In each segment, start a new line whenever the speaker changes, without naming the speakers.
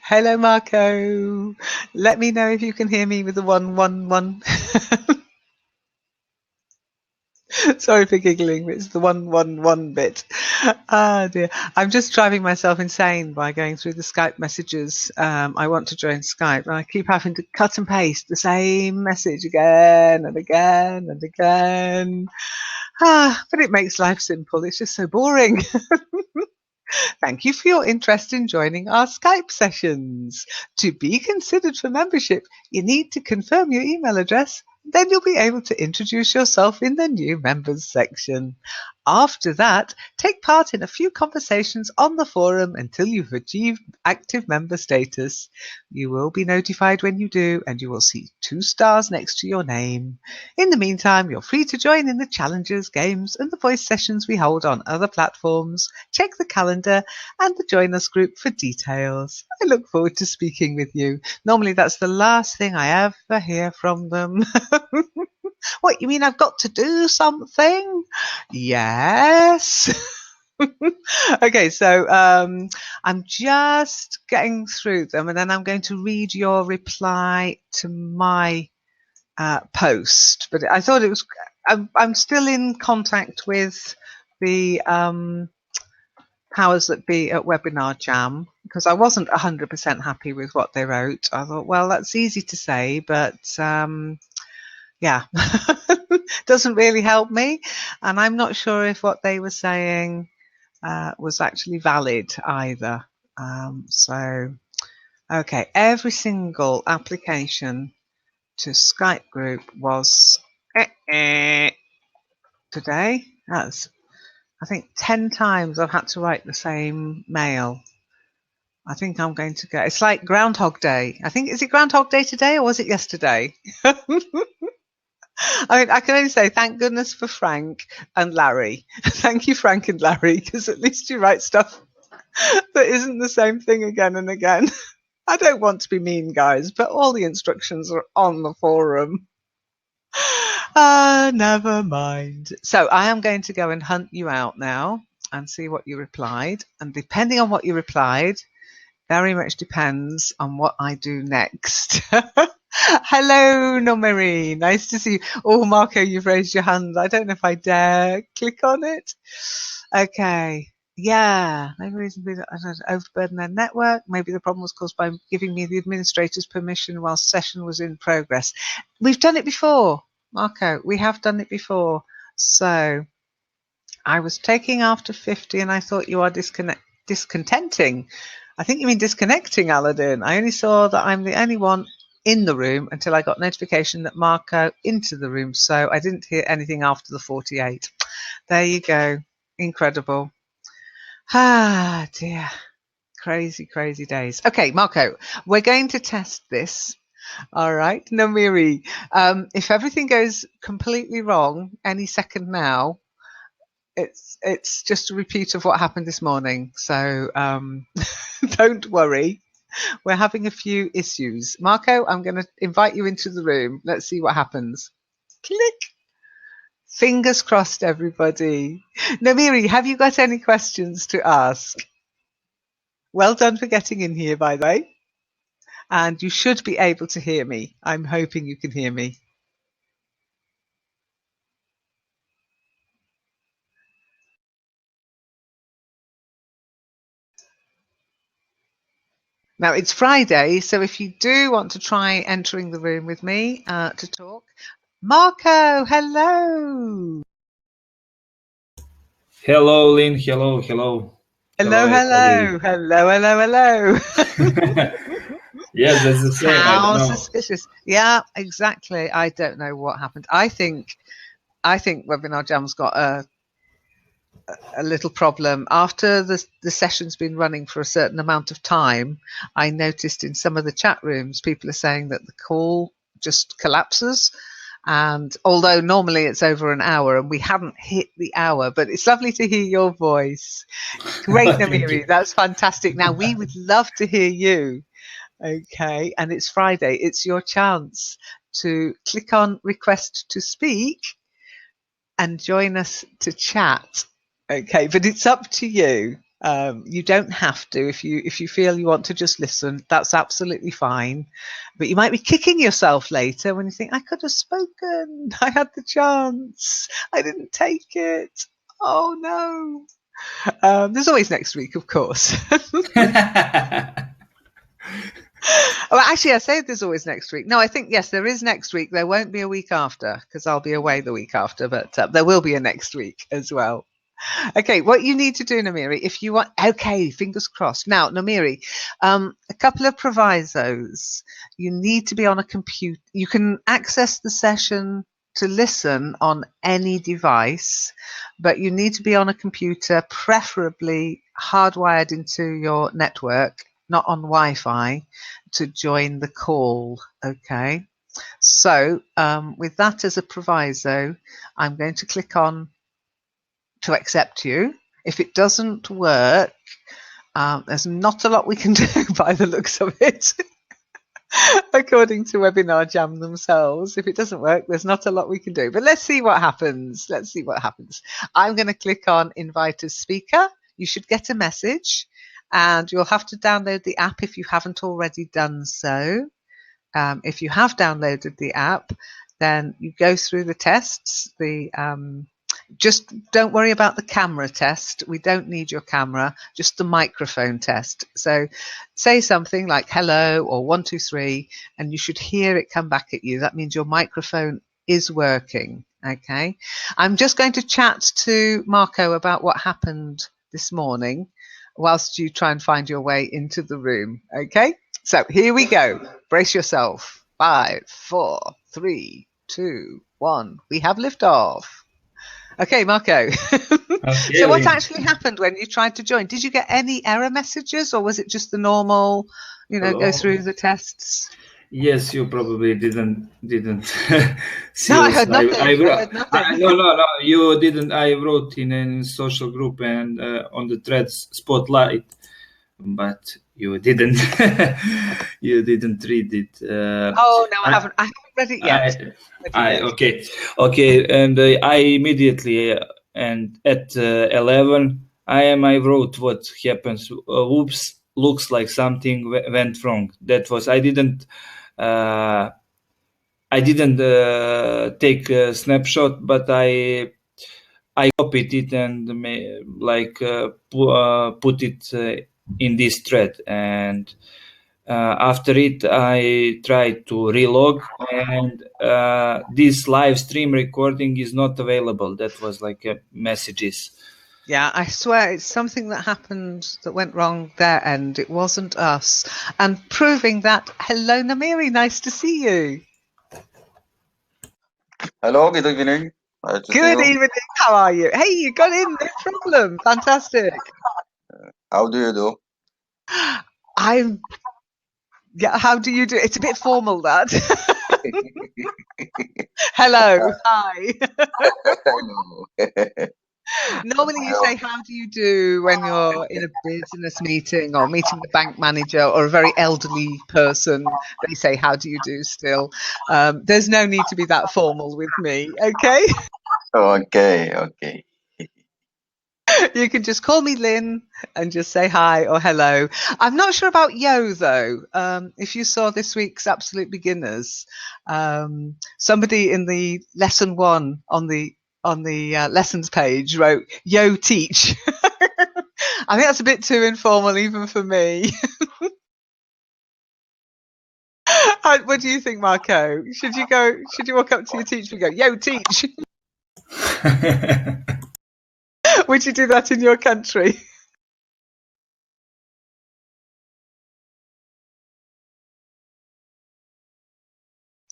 Hello, Marko. Let me know if you can hear me with the 111. Sorry for giggling, but it's the 111 bit. Ah, dear. I'm just driving myself insane by going through the Skype messages. I want to join Skype, and I keep having to cut and paste the same message again and again and again. But it makes life simple. It's just so boring. Thank you for your interest in joining our Skype sessions. To be considered for membership, you need to confirm your email address. Then you'll be able to introduce yourself in the new members section. After that, take part in a few conversations on the forum until you've achieved active member status. You will be notified when you do, and you will see 2 stars next to your name. In the meantime, you're free to join in the challenges, games, and the voice sessions we hold on other platforms. Check the calendar and the Join Us group for details. I look forward to speaking with you. Normally, that's the last thing I ever hear from them. What, you mean I've got to do something? Yes. Okay, so I'm just getting through them, and then I'm going to read your reply to my post. But I thought it was. I'm still in contact with the powers that be at Webinar Jam because I wasn't 100% happy with what they wrote. I thought, well, that's easy to say, but yeah, doesn't really help me. And I'm not sure if what they were saying was actually valid either. Okay, every single application to Skype group was today. That's, I think, 10 times I've had to write the same mail. I think I'm going to go. It's like Groundhog Day. I think, is it Groundhog Day today or was it yesterday? I mean, I can only say thank goodness for Frank and Larry. Thank you, Frank and Larry, because at least you write stuff that isn't the same thing again and again. I don't want to be mean, guys, but all the instructions are on the forum. Never mind. So I am going to go and hunt you out now and see what you replied. And depending on what you replied, very much depends on what I do next. Hello, Nomiri. Nice to see you. Oh, Marko, you've raised your hand. I don't know if I dare click on it. Okay. Yeah, maybe reason be that I don't overburden their network. Maybe the problem was caused by giving me the administrator's permission while session was in progress. We've done it before, Marko. We have done it before. So I was taking after 50 and I thought you are discontenting. I think you mean disconnecting, Aladdin. I only saw that I'm the only one in the room until I got notification that Marko into the room. So I didn't hear anything after the 48. There you go. Incredible. Ah, dear. Crazy, crazy days. Okay, Marko, we're going to test this. All right, Namiri. If everything goes completely wrong any second now, it's just a repeat of what happened this morning. So don't worry. We're having a few issues. Marko, I'm going to invite you into the room. Let's see what happens. Click. Fingers crossed, everybody. Namiri, have you got any questions to ask? Well done for getting in here, by the way. And you should be able to hear me. I'm hoping you can hear me. Now, it's Friday, so if you do want to try entering the room with me to talk, Marko, hello.
Hello, Lynn. Hello, hello.
Hello, hello. Hello, hello, hello.
Yes, that's the same. I don't
How
know.
suspicious. Yeah, exactly. I don't know what happened. I think Webinar Jam's got a little problem. After the session's been running for a certain amount of time, I noticed in some of the chat rooms, people are saying that the call just collapses. And although normally it's over an hour and we haven't hit the hour, but it's lovely to hear your voice. Great,
Thank
Namiri.
you.
That's fantastic. Now we would love to hear you. Okay. And it's Friday. It's your chance to click on request to speak and join us to chat. Okay, but it's up to you. You don't have to. If you feel you want to just listen, that's absolutely fine. But you might be kicking yourself later when you think, I could have spoken. I had the chance. I didn't take it. Oh no. There's always next week, of course. Oh, actually, I say there's always next week. No, I think, yes, there is next week. There won't be a week after because I'll be away the week after, but there will be a next week as well. Okay, what you need to do, Namiri, if you want, okay, fingers crossed. Now, Namiri, a couple of provisos. You need to be on a computer. You can access the session to listen on any device, but you need to be on a computer, preferably hardwired into your network, not on Wi-Fi, to join the call. Okay. So with that as a proviso, I'm going to click on to accept you. If it doesn't work, there's not a lot we can do by the looks of it. According to Webinar Jam themselves, if it doesn't work, there's not a lot we can do. But let's see what happens. Let's see what happens. I'm going to click on Invite as Speaker. You should get a message, and you'll have to download the app if you haven't already done so. If you have downloaded the app, then you go through the tests. Just don't worry about the camera test. We don't need your camera, just the microphone test. So say something like hello or 1, 2, 3, and you should hear it come back at you. That means your microphone is working. Okay. I'm just going to chat to Marko about what happened this morning whilst you try and find your way into the room. Okay. So here we go. Brace yourself. 5, 4, 3, 2, 1. We have liftoff. Okay, Marko.
Okay,
So what
Lynn.
actually happened when you tried to join? Did you get any error messages, or was it just the normal, go through the tests?
Yes, you probably didn't see
No, I
us.
heard nothing. I heard nothing.
No, you didn't. I wrote in a social group and on the threads spotlight, but you didn't. You didn't read it.
Oh no, I haven't read it yet.
Okay, and I immediately and at 11 I wrote what happens. Oops, looks like something went wrong. That was I didn't take a snapshot, but I copied it and put it in this thread, and after it I tried to relog, and this live stream recording is not available. That was like messages.
Yeah, I swear it's something that happened that went wrong their end. It wasn't us. And proving that, hello Namiri, nice to see you.
Hello, good evening.
Good evening, how are you? Hey, you got in, no problem. Fantastic.
How do you do?
How do you do? It's a bit formal, that. Hello, hi.
Hello.
Normally you say, how do you do when you're in a business meeting or meeting the bank manager or a very elderly person? They say, how do you do still? There's no need to be that formal with me, okay?
Okay.
You can just call me Lynn and just say hi or hello. I'm not sure about Yo, though. If you saw this week's Absolute Beginners, somebody in the lesson 1 on the lessons page wrote Yo teach. I think that's a bit too informal even for me. What do you think, Marko? Should you walk up to your teacher and go, Yo teach? Would you do that in your country?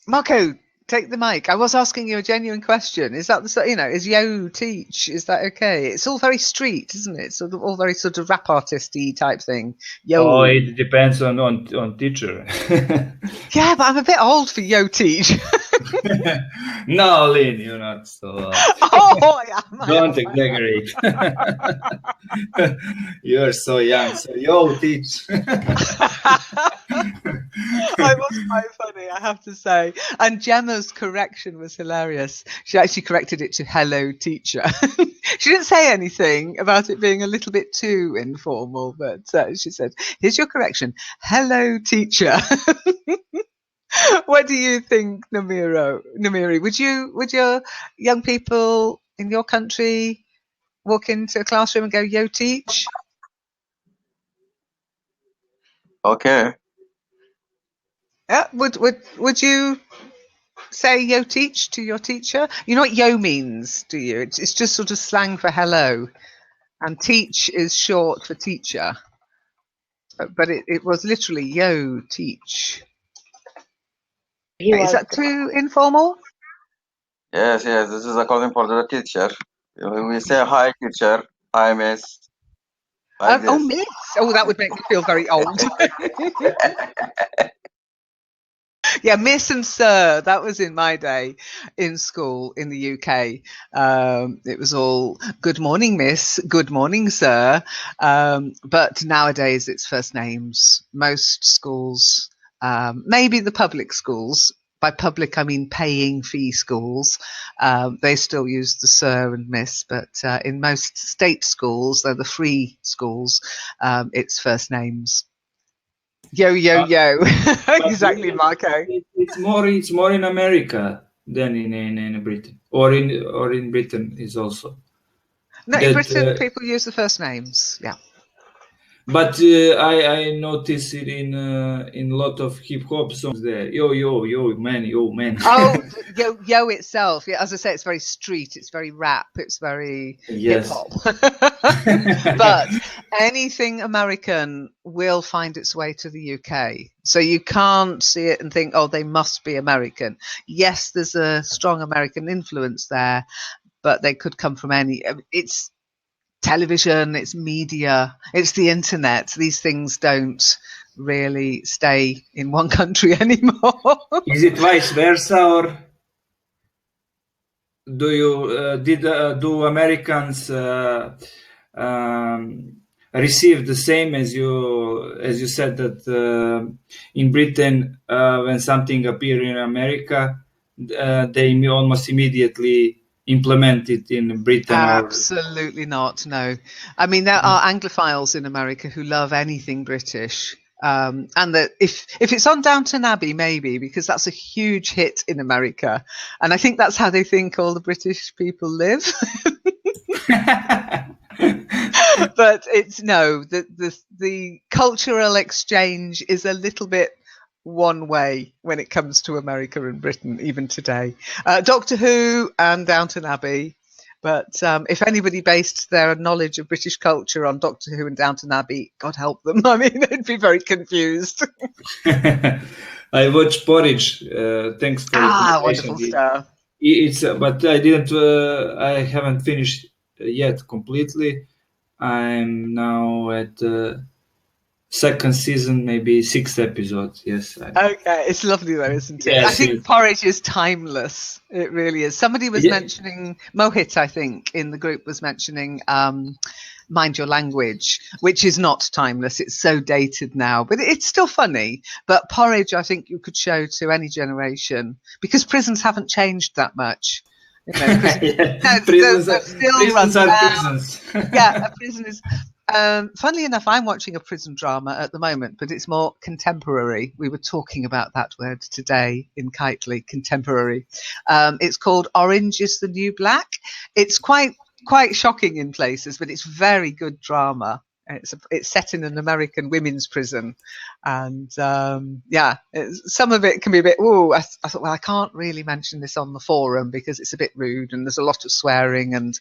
Marko, take the mic. I was asking you a genuine question. Is that is Yo teach? Is that okay? It's all very street, isn't it? Sort of all very sort of rap artisty type thing. Yo.
Oh, it depends on teacher.
Yeah, but I'm a bit old for Yo teach.
No, Lynn, you're not. So
Oh, I am.
don't exaggerate. You're so young. So yo, teach.
I was quite funny, I have to say. And Gemma's correction was hilarious. She actually corrected it to "hello, teacher." She didn't say anything about it being a little bit too informal, but she said, "Here's your correction: hello, teacher." What do you think, Namiri? Would your young people in your country walk into a classroom and go, "Yo, teach"?
Okay.
Yeah. Would you say "yo, teach" to your teacher? You know what "yo" means, do you? It's just sort of slang for hello, and "teach" is short for teacher. But it was literally "yo, teach." Is that too informal?
Yes, this is according for the teacher. We say hi, teacher. Hi, miss. Like
Oh,
this.
miss. Oh, that would make me feel very old. Yeah, miss and sir. That was in my day in school in the UK. It was all good morning, miss, good morning, sir. But nowadays it's first names. Most schools, maybe the public schools, by public I mean paying fee schools, they still use the sir and miss. But in most state schools, they're the free schools, it's first names. Yo, yo, yo. Exactly, Marko.
It's more in America than in Britain, or in Britain is also.
No, in
That,
Britain, people use the first names. Yeah.
but I notice it in a lot of hip hop songs there. Yo man, yo man.
Oh, yo itself. Yeah, as I say, it's very street. It's very rap. It's very hip
Yes.
hop. But anything American will find its way to the UK. So you can't see it and think, oh, they must be American. Yes, there's a strong American influence there, but they could come from any. It's television, it's media, it's the internet. These things don't really stay in one country anymore.
Is it vice versa, or do you do Americans receive the same as you said that in Britain when something appear in America they almost immediately implement it in Britain?
Absolutely not. No, I mean there are Anglophiles in America who love anything British. And that if it's on Downton Abbey, maybe because that's a huge hit in America, and I think that's how they think all the British people live. But it's no, the cultural exchange is a little bit one way when it comes to America and Britain, even today. Doctor Who and Downton Abbey. But if anybody based their knowledge of British culture on Doctor Who and Downton Abbey, God help them. I mean, they'd be very confused.
I watch Porridge. Thanks for
Wonderful
recommendation.
stuff.
It's but I didn't. I haven't finished yet completely. I'm now at second season, maybe 6th episode. Yes.
Okay, it's lovely though, isn't it?
Yes,
I think Porridge is timeless. It really is. Somebody was mentioning Mohit, I think, in the group was mentioning Mind Your Language, which is not timeless. It's so dated now, but it's still funny. But Porridge, I think you could show to any generation because prisons haven't changed that much. You know,
prisons
still
are prisons.
Yeah, a prison is. Funnily enough, I'm watching a prison drama at the moment, but it's more contemporary. We were talking about that word today in Kitely, contemporary. It's called Orange is the New Black. It's quite shocking in places, but it's very good drama. It's set in an American women's prison, and some of it can be a bit. I thought, well, I can't really mention this on the forum because it's a bit rude, and there's a lot of swearing and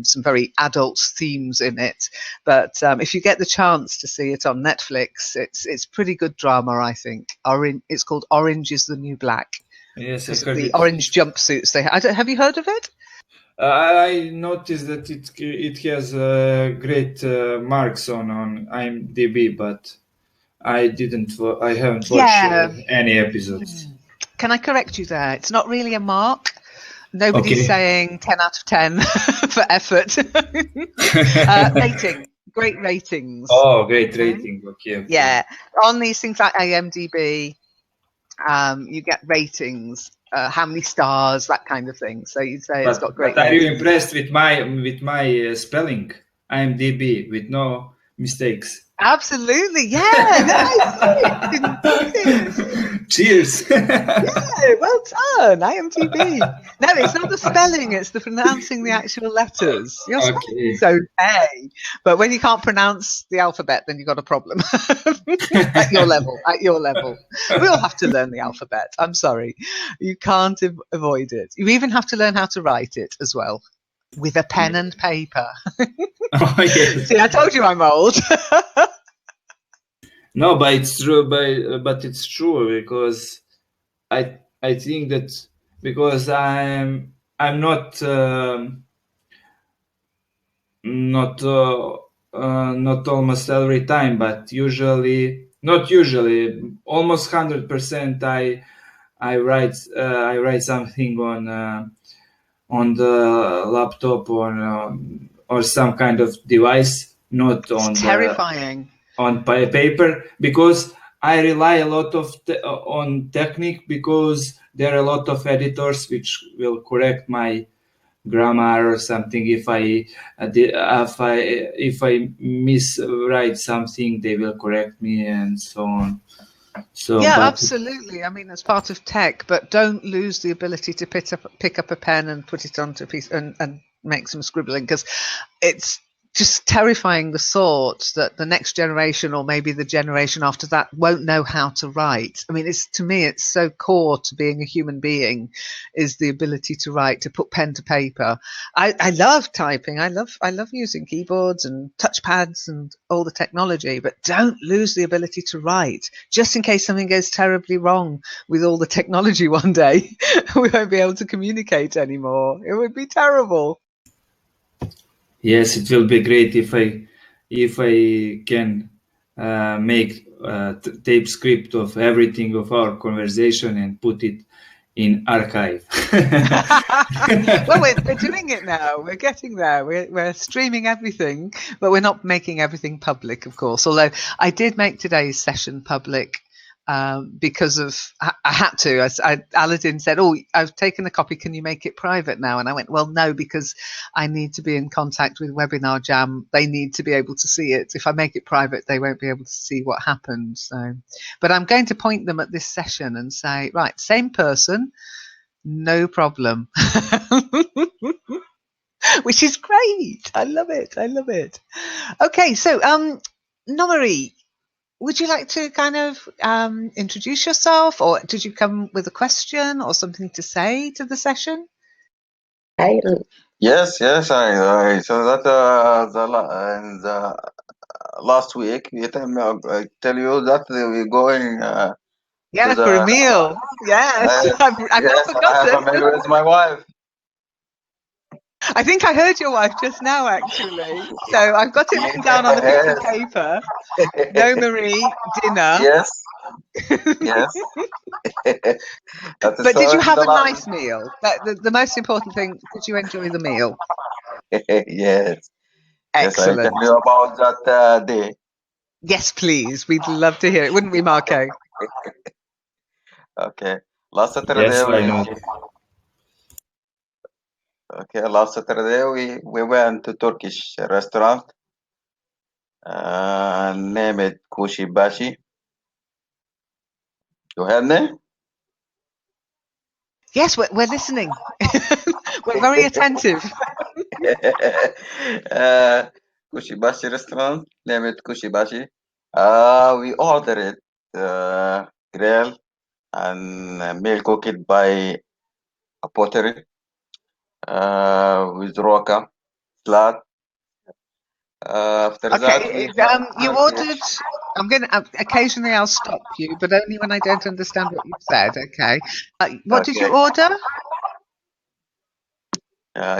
some very adult themes in it. But if you get the chance to see it on Netflix, it's pretty good drama, I think. It's called Orange is the New Black.
Yes,
because of the orange jumpsuits they have. Have you heard of it?
I noticed that it has great marks on IMDb, but I haven't watched any episodes.
can I correct you there? It's not really a mark. Nobody's
Okay.
saying 10 out of 10 for effort. Rating, great ratings.
Oh, great rating. Okay.
Yeah, on these things like IMDb, you get ratings, how many stars, that kind of thing. So you'd say it's got great
But are you
ratings.
impressed with my spelling? IMDb with no mistakes.
Absolutely, yeah. No, I see it.
Cheers.
Yeah, well done, IMDb. No, it's not the spelling; it's the pronouncing the actual letters. Your
Okay.
spelling's okay, but when you can't pronounce the alphabet, then you've got a problem. At your level, we all have to learn the alphabet. I'm sorry, you can't avoid it. You even have to learn how to write it as well, with a pen and paper.
Oh, yes.
See, I told you I'm old.
No, but it's true. But it's true because I think that because I'm not not almost every time, but usually not usually almost 100%. I write something on the laptop or some kind of device, not
It's
on
terrifying.
paper, because I rely a lot on technique, because there are a lot of editors which will correct my grammar or something. If I miswrite something, they will correct me and so on. So,
Yeah,
but
absolutely. I mean, that's part of tech, but don't lose the ability to pick up a pen and put it onto a piece and make some scribbling, because it's just terrifying, the thought that the next generation or maybe the generation after that won't know how to write. I mean, it's, to me, it's so core to being a human being, is the ability to write, to put pen to paper. I love typing. I love using keyboards and touchpads and all the technology, but don't lose the ability to write, just in case something goes terribly wrong with all the technology one day. We won't be able to communicate anymore. It would be terrible.
yes, it will be great if I can make tape script of everything of our conversation and put it in archive.
Well, we're doing it now. We're getting there. We're streaming everything, but we're not making everything public, of course. Although I did make today's session public because of I had to. Aladdin said, "Oh, I've taken a copy. Can you make it private now?" And I went, "Well, no, because I need to be in contact with Webinar Jam. They need to be able to see it. If I make it private, they won't be able to see what happened." So, but I'm going to point them at this session and say, "Right, same person." No problem. Which is great. I love it. I love it. Okay, so Nomari, would you like to kind of introduce yourself, or did you come with a question or something to say to the session?
Yes, yes. I so that in the last week, I tell you that we're going to
Yeah, for a
the.
meal. Yes,
Yes,
I've not
yes. I have a
forgotten.
meal with my wife.
I think I heard your wife just now, actually. So I've got it written down on a piece of
Yes,
paper. No, Marie, dinner.
yes, yes. That is
But did
so.
you
It's
have
the
a
last.
nice meal? The most important thing, did you enjoy the meal?
Yes, yes. I tell
Excellent.
you about that day.
Yes, please. We'd love to hear it, wouldn't we, Marko?
Okay. Last Saturday
Yes, why
we.
not?
Okay. Last Saturday we went to Turkish restaurant. Name it Kushi Bashi. You heard me?
Yes, we're listening. We're very attentive.
Kushibashi restaurant, name it Kushibashi. We ordered it grill and meal cooked by a pottery with roca, salad. After that, we
Okay, you
have
ordered. I'm going to occasionally I'll stop you, but only when I don't understand what you've said. Okay. What did you
okay,
order?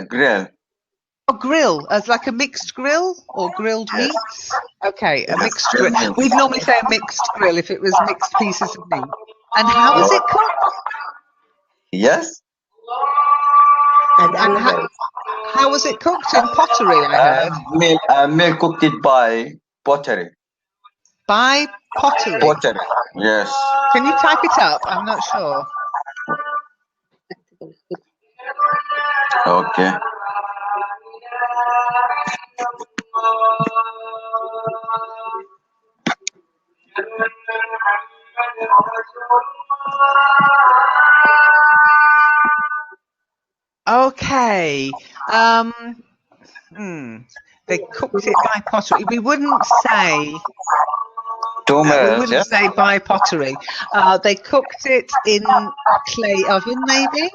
grill.
Oh, grill, as like a mixed grill or grilled
Yes,
meats. Okay, a
yes,
mixed
grill
grill.
meat.
We'd normally say a mixed grill if it was mixed pieces of meat. And how was
No,
it cooked?
Yes.
And
And
another
how was it cooked? In pottery, I heard.
Meal cooked it by pottery.
By pottery.
Pottery. Yes.
Can you type it up? I'm not sure.
Okay.
Okay. They cooked it by pottery. We wouldn't say
2
we
minutes.
wouldn't
Yes.
say by pottery. They cooked it in a clay oven, maybe.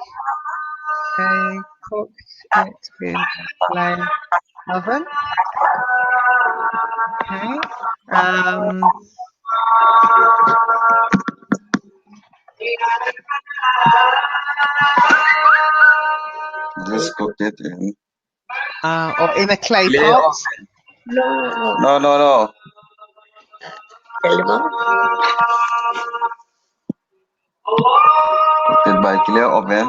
They cooked it in a clay oven. Okay.
This cooked it in
Or in a clay
clay
pot.
oven.
no
No.
Elmo.
Cooked it by clay oven.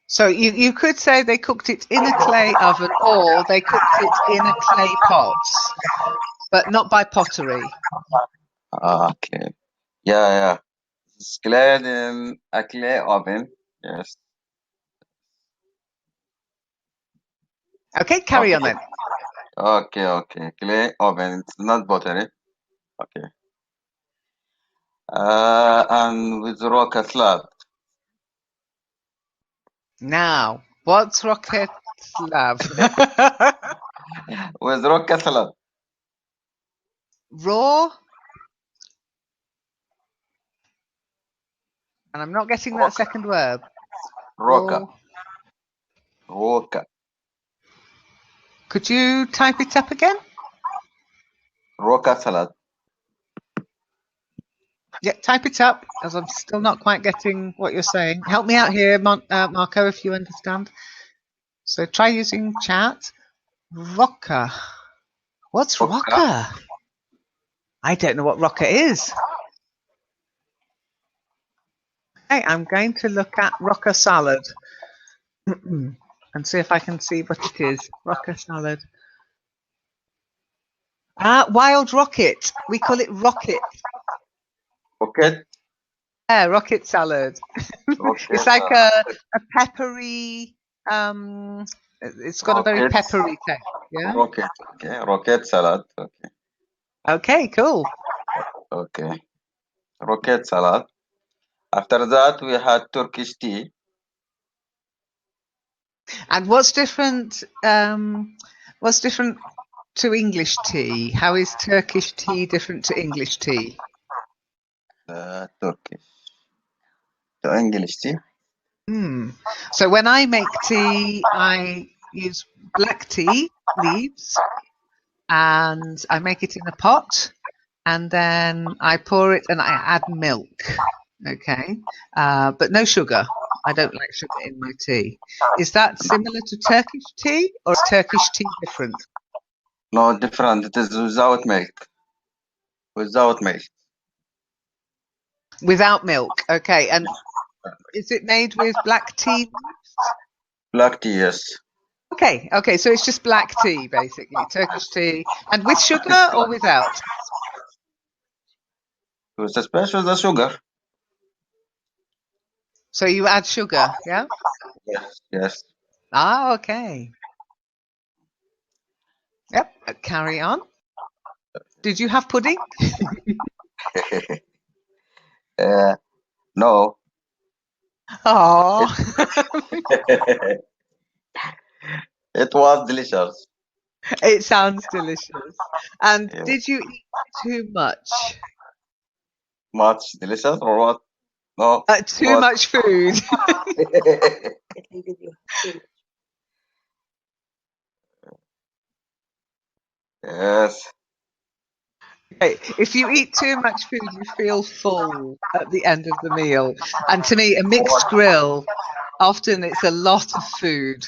So you could say they cooked it in a clay oven or they cooked it in a clay pot, but not by pottery.
Okay. Yeah. It's cleared in a clay oven. Yes.
Okay, carry on then.
Okay. Clay oven. It's not pottery. Okay. And with rocket slab.
Now, what's rocket slab?
With rocket salad.
Raw? And I'm not getting that second word.
Roca.
Raw.
Roca.
Could you type it up again?
Roca salad.
Yeah, type it up, as I'm still not quite getting what you're saying. Help me out here, Marco, if you understand. So try using chat. Rocker. What's rocker? I don't know what rocker is. Okay, I'm going to look at rocker salad and see if I can see what it is. Rocker salad. Wild rocket. We call it rocket.
Rocket.
Yeah, rocket salad. It's like a peppery. It's got a very peppery taste. Yeah.
Rocket. Okay. Rocket salad. Okay.
Okay. Cool.
Okay. Rocket salad. After that, we had Turkish tea.
And what's different? What's different to English tea? How is Turkish tea different to English tea?
Turkish. To English tea.
So when I make tea, I use black tea leaves and I make it in a pot and then I pour it and I add milk. Okay. But no sugar. I don't like sugar in my tea. Is that similar to Turkish tea or is Turkish tea different?
No, different. It is without milk. Without milk.
Without milk. Okay. And is it made with black tea?
Black tea, yes.
Okay. So it's just black tea, basically. Turkish tea. And with sugar or without?
With the special the sugar.
So you add sugar, yeah?
Yes.
Okay. Yep, carry on. Did you have pudding?
No.
Oh,
It was delicious.
it sounds delicious. And
Yeah.
did you eat too much?
Much delicious or what? No.
Too much food.
Yes.
Okay, if you eat too much food, you feel full at the end of the meal. And to me, a mixed grill, often it's a lot of food.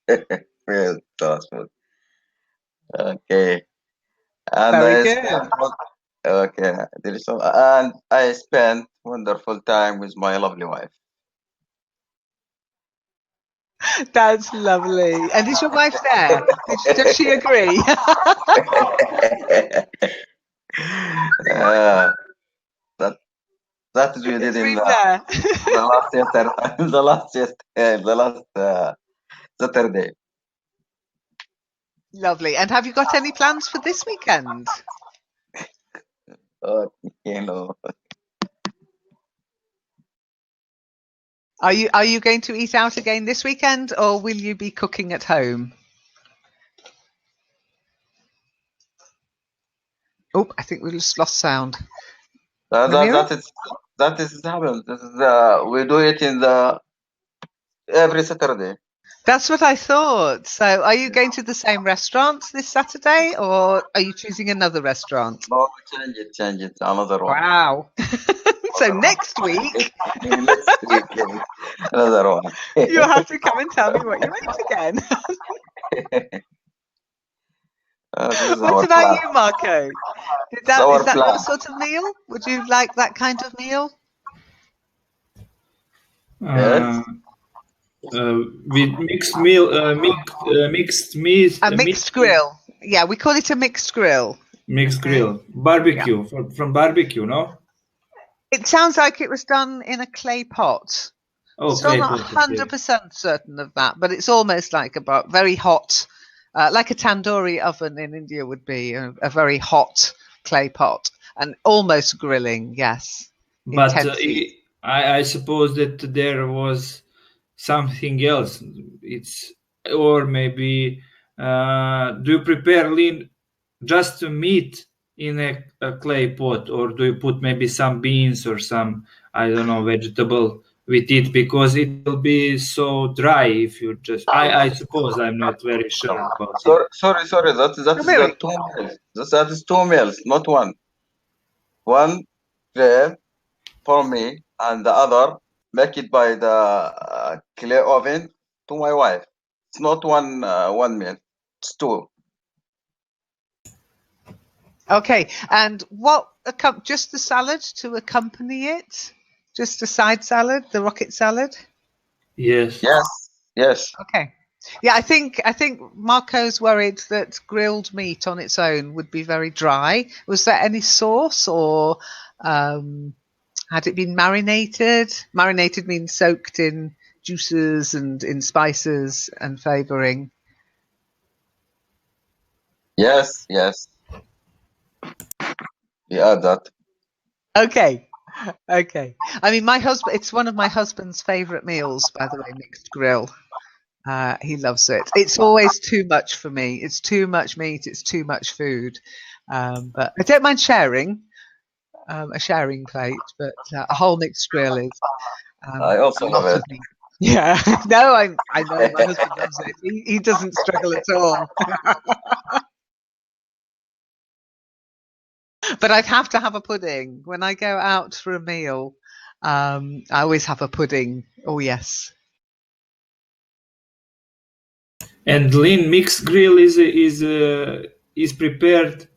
Yes, that's good. Okay. And
Very
I
good.
start Okay, delicious. And I spent wonderful time with my lovely wife.
That's lovely. And is your wife there? Does she agree?
uh, that that is we did in
Dream there.
the last yesterday, the last Saturday.
Lovely. And have you got any plans for this weekend?
Uh, you know,
Are you going to eat out again this weekend, or will you be cooking at home? Oh, I think we just lost sound.
that, that
Namira?
that is happened. This is we do it in the every Saturday.
That's what I thought. So, are you going to the same restaurant this Saturday, or are you choosing another restaurant?
No, change it, another one.
Wow. So,
Another one.
next week,
Next week, yes, another one.
you'll have to come and tell me what you ate again.
This is
What
our
about
plan.
you, Marko?
It's
Is
our
that your
plan.
sort of meal? Would you like that kind of meal?
Yes.
Uh, with mixed meal, mixed meat,
A mixed grill. Yeah, we call it a mixed grill.
mixed
Okay.
grill,
Yeah.
barbecue from barbecue, no?
It sounds like it was done in a clay pot.
Oh,
Still
clay
not
pot. Okay.
100% certain of that, but it's almost like very hot, like a tandoori oven in India would be, a very hot clay pot, and almost grilling, yes,
But
intense heat.
I suppose that there was something else. It's or maybe do you prepare lean just meat in a clay pot, or do you put maybe some beans or some, I don't know, vegetable with it, because it will be so dry if you just. I suppose I'm not very sure about it.
Sorry. That is the
Miri,
two meals. That is two meals, not one. One tray for me, and the other make it by the clay oven to my wife. It's not one meal. It's two.
okay, and what, just the salad to accompany it? Just a side salad, the rocket salad?
Yes.
Yes.
Okay. Yeah, I think Marco's worried that grilled meat on its own would be very dry. Was there any sauce, or had it been marinated? Marinated means soaked in juices and in spices and flavoring.
Yes. We add that.
Okay. Okay. I mean, my husband, it's one of my husband's favorite meals, by the way, mixed grill. He loves it. It's always too much for me. It's too much meat. It's too much food. But I don't mind sharing a sharing plate, but a whole mixed grill is
I
a
also
lot
love
of meat. Yeah, no, I know my husband loves it. He doesn't struggle at all. But I'd have to have a pudding when I go out for a meal. I always have a pudding. Oh yes.
And lean mixed grill is prepared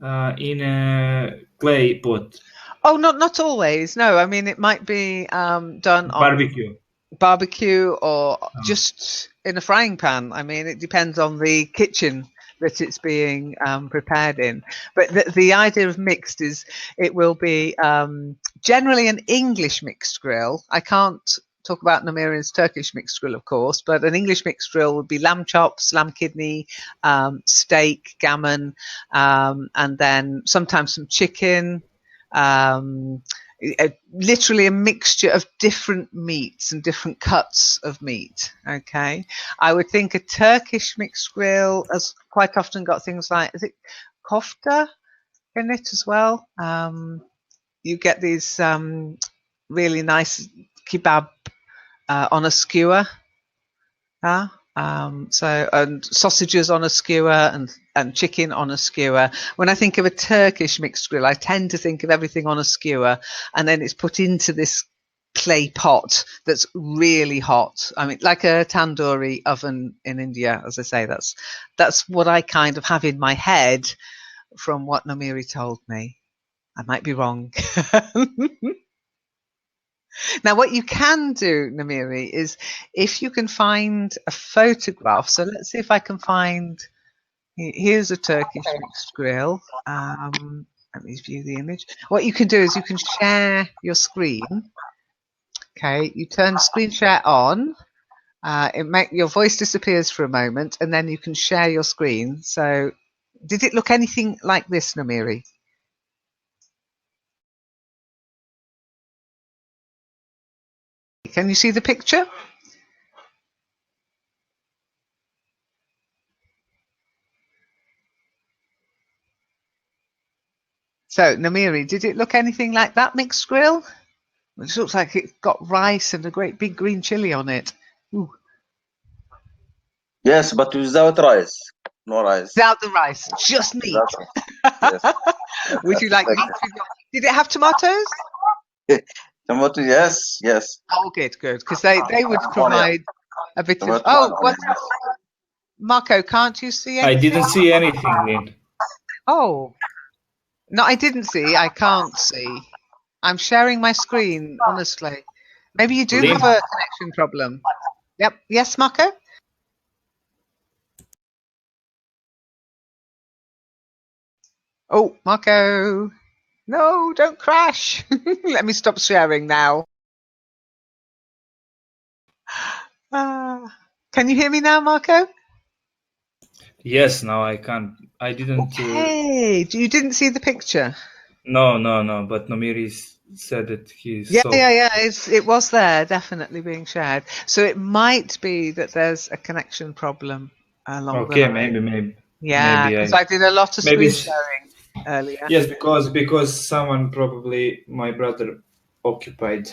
in a clay pot,
Oh, not always. No, I mean it might be done on
barbecue.
barbecue or
Oh.
just in a frying pan. I mean, it depends on the kitchen that it's being prepared in. But the idea of mixed is it will be generally an English mixed grill. I can't talk about Namirian's Turkish mixed grill, of course, but an English mixed grill would be lamb chops, lamb kidney, steak, gammon, and then sometimes some chicken. Um, Literally a mixture of different meats and different cuts of meat. Okay, I would think a Turkish mixed grill has quite often got things like, is it kofta in it as well? You get these really nice kebab on a skewer. And sausages on a skewer and chicken on a skewer. When I think of a Turkish mixed grill, I tend to think of everything on a skewer, and then it's put into this clay pot that's really hot. I mean, like a tandoori oven in India, as I say. That's what I kind of have in my head from what Namiri told me. I might be wrong. Now, what you can do, Namiri, is if you can find a photograph. So let's see if I can find. Here's a Turkish mixed grill. Let me view the image. What you can do is you can share your screen. Okay, you turn screen share on. Your voice disappears for a moment, and then you can share your screen. So, did it look anything like this, Namiri? Can you see the picture? So, Namiri, did it look anything like that mixed grill? It looks like it's got rice and a great big green chili on it. Ooh.
Yes, but without rice. No rice.
Without the rice, just meat.
Yes.
Would you like meat? Did it have tomatoes?
Tomato, yes, yes.
Oh, good, because they would provide a bit of.
Tomato
Oh,
and
what?
onions.
Marko, can't you see
I
anything?
didn't see anything, Lynn.
Oh, no, I didn't see. I can't see. I'm sharing my screen, honestly. Maybe you do
Lynn?
have a connection problem. Yep. Yes, Marko? Oh, Marko. No, don't crash. Let me stop sharing now. Can you hear me now, Marko?
Yes, now I can. I didn't.
Hey, you didn't see the picture?
No. But Namiri said that he saw.
Yeah. It was there, definitely being shared. So it might be that there's a connection problem along the line.
Maybe.
Yeah, because I did a lot of screen sharing earlier.
Yes, because someone, probably my brother, occupied.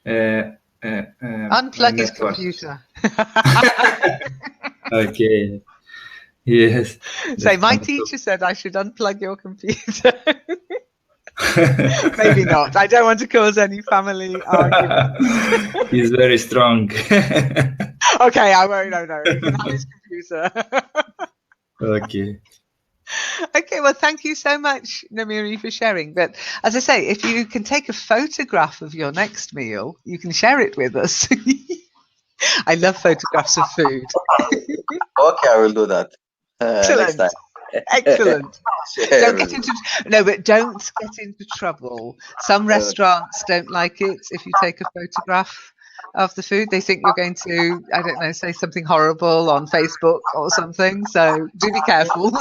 Unplug his computer.
Okay. Yes.
Say, my teacher said I should unplug your computer. Maybe not. I don't want to cause any family arguments.
He's very strong.
Okay, I won't. No. He can have his computer.
Okay.
Okay, well, thank you so much, Namiri, for sharing. But as I say, if you can take a photograph of your next meal, you can share it with us. I love photographs of food.
Okay, I will do that next time.
Excellent.
Share
Don't
with
get into trouble. Some restaurants don't like it if you take a photograph of the food. They think you're going to, I don't know, say something horrible on Facebook or something. So do be careful.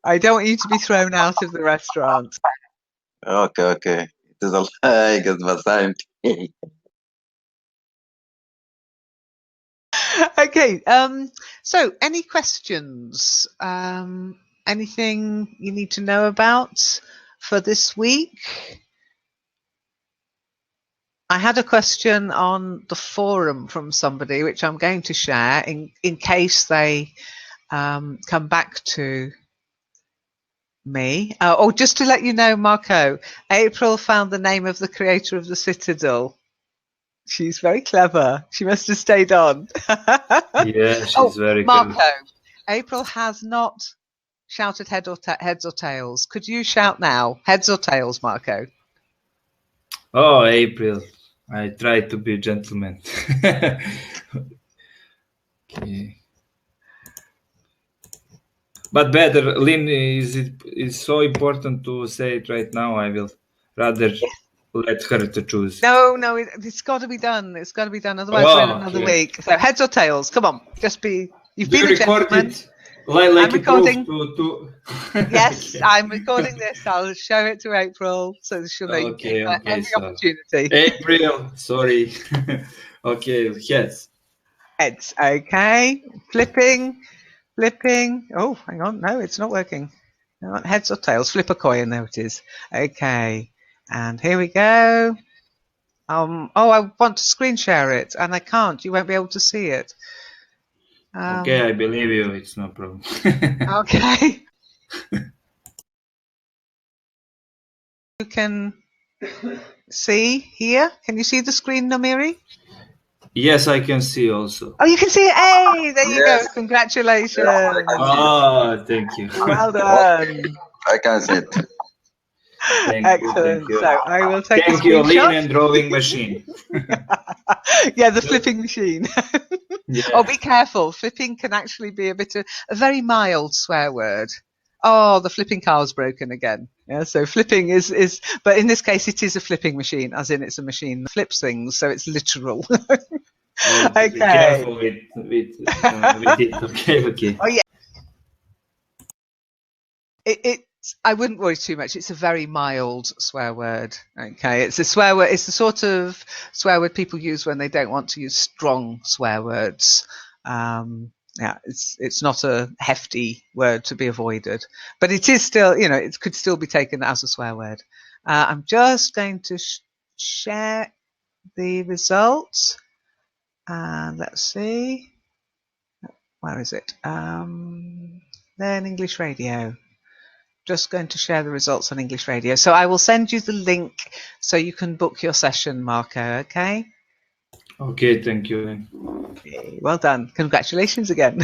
I don't want you to be thrown out of the restaurant.
Okay. It is a lie, it's
Okay. So any questions? Anything you need to know about for this week? I had a question on the forum from somebody, which I'm going to share in case they come back to me. Just to let you know, Marko, April found the name of the creator of the Citadel. She's very clever. She must have stayed on.
Yeah, she's very
Marko,
clever.
April has not shouted heads or tails. Could you shout now? Heads or tails, Marko?
Oh, April. I try to be a gentleman. Okay. But better, Lynn, is so important to say it right now. I will rather let her to choose.
No, it's got to be done. It's got to be done. Otherwise, we're another week. So heads or tails? Come on, just be. You've been a gentleman.
Like
I'm recording.
To...
Yes, okay. I'm recording this. I'll show it to April so she'll know
okay,
every opportunity.
April, sorry. Okay, heads.
Heads. Okay, flipping. Oh, hang on. No, it's not working. Heads or tails? Flip a coin. There it is. Okay, and here we go. I want to screen share it, and I can't. You won't be able to see it.
Okay, I believe you. It's no problem.
Okay. You can see here. Can you see the screen, Namiri?
Yes, I can see also.
Oh, you can see it. Hey, there you go. Congratulations.
Oh, thank you.
Well done.
I can see it.
Excellent.
Thank you.
So I will take
Thank
a
you, Lynn
screenshot.
and drawing machine.
Yeah, the flipping machine.
Yeah.
Oh, be careful. Flipping can actually be a very mild swear word. Oh, the flipping car's broken again. Yeah, so flipping is, but in this case, it is a flipping machine, as in it's a machine that flips things, so it's literal.
Be
Okay.
careful with it. Okay.
Oh yeah. I wouldn't worry too much. It's a very mild swear word. Okay, it's a swear word. It's the sort of swear word people use when they don't want to use strong swear words. Yeah, it's not a hefty word to be avoided, but it is still, it could still be taken as a swear word. I'm just going to share the results, and let's see, where is it? Learn English Radio. Just going to share the results on English Radio. So I will send you the link so you can book your session, Marko, okay?
Okay, thank you.
Okay, well done. Congratulations again.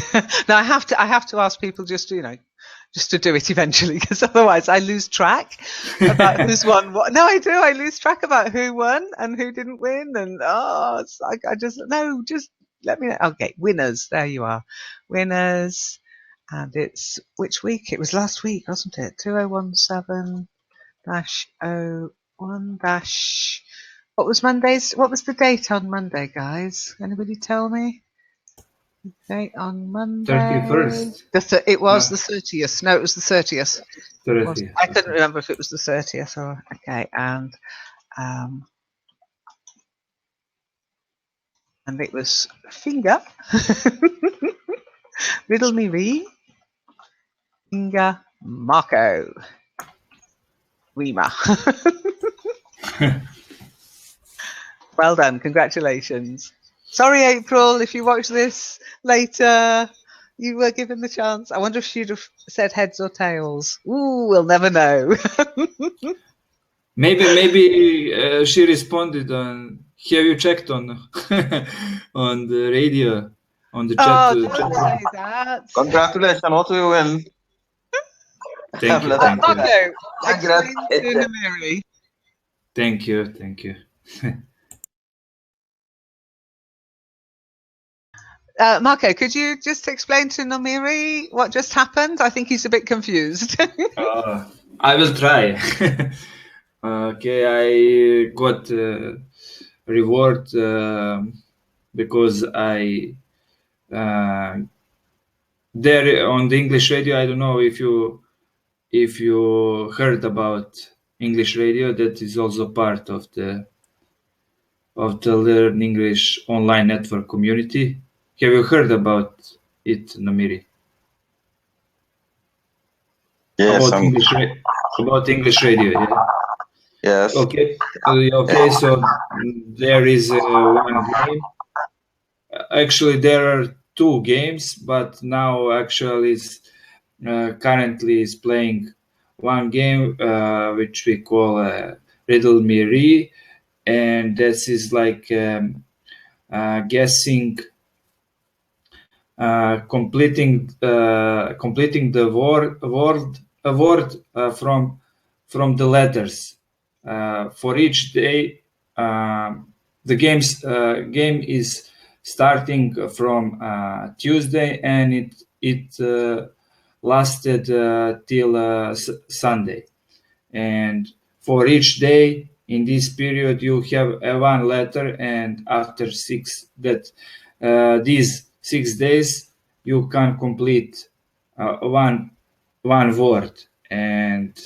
Now I have to ask people just to do it eventually, because otherwise I lose track about who's won what. No, I do. I lose track about who won and who didn't win, and it's like just let me know. Okay, winners. There you are, winners. And it's which week? It was last week, wasn't it? 2017-01- what was Monday's? What was the date on Monday, guys? Anybody tell me? Date on Monday.
31st.
It was the 30th. No, it was the 30th.
30th.
I couldn't remember if it was the 30th or okay. And it was Finger. Riddle me Ree. Finger Marko. Rima. Well done. Congratulations. Sorry, April, if you watch this later, you were given the chance. I wonder if she'd have said heads or tails. Ooh, we'll never know.
Maybe she responded on. Have you checked on on the radio, on the chat?
Don't say that.
Congratulations. What do you win?
Thank you.
Marko,
Congrats.
explain to Namiri.
Thank you.
Marko, could you just explain to Namiri what just happened? I think he's a bit confused.
I will try. Okay, I got reward because I there on the English radio. I don't know if you heard about English radio. That is also part of the Learn English online network community. Have you heard about it, Namiri?
Yes.
About English radio, yeah.
Yes.
Okay. So there is one game. Actually, there are two games, but now actually is currently is playing one game which we call Riddle Me Re, and this is like guessing, completing the word from the letters. For each day, the game is starting from Tuesday, and it lasted till Sunday. And for each day in this period, you have one letter, and after these 6 days, you can complete one word. And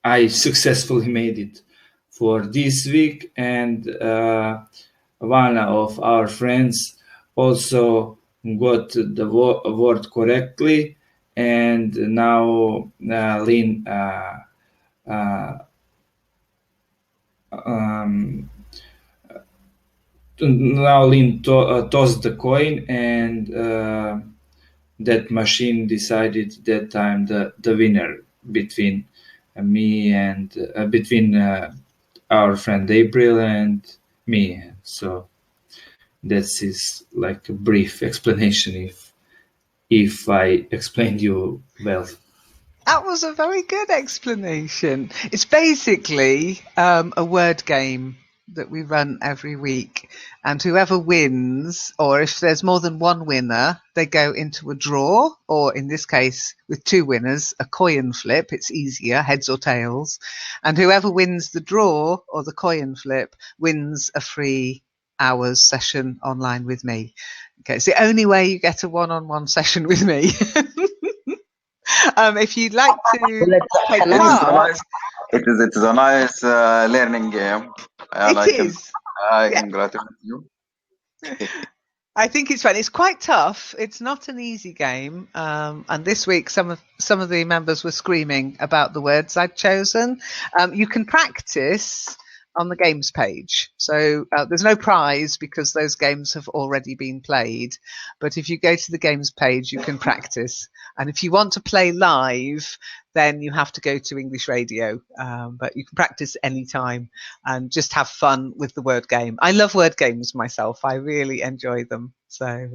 I successfully made it for this week, and one of our friends also got the word correctly, and now Lynn tossed the coin, and that machine decided that time the winner between me and between our friend April and me. So that is like a brief explanation if I explained you well.
That was a very good explanation. It's basically a word game that we run every week, and whoever wins, or if there's more than one winner, they go into a draw, or in this case, with two winners, a coin flip. It's easier, heads or tails. And whoever wins the draw or the coin flip wins a free hours session online with me. Okay, it's the only way you get a one-on-one session with me. If you'd like to take
It is a
part,
nice. It is a nice learning game, and
it is.
I
Yeah,
congratulate you.
I think it's fun. It's quite tough. It's not an easy game. And this week, some of the members were screaming about the words I'd chosen. You can practice on the games page. So there's no prize because those games have already been played. But if you go to the games page, you can practice. And if you want to play live, then you have to go to English Radio. But you can practice anytime and just have fun with the word game. I love word games myself. I really enjoy them. So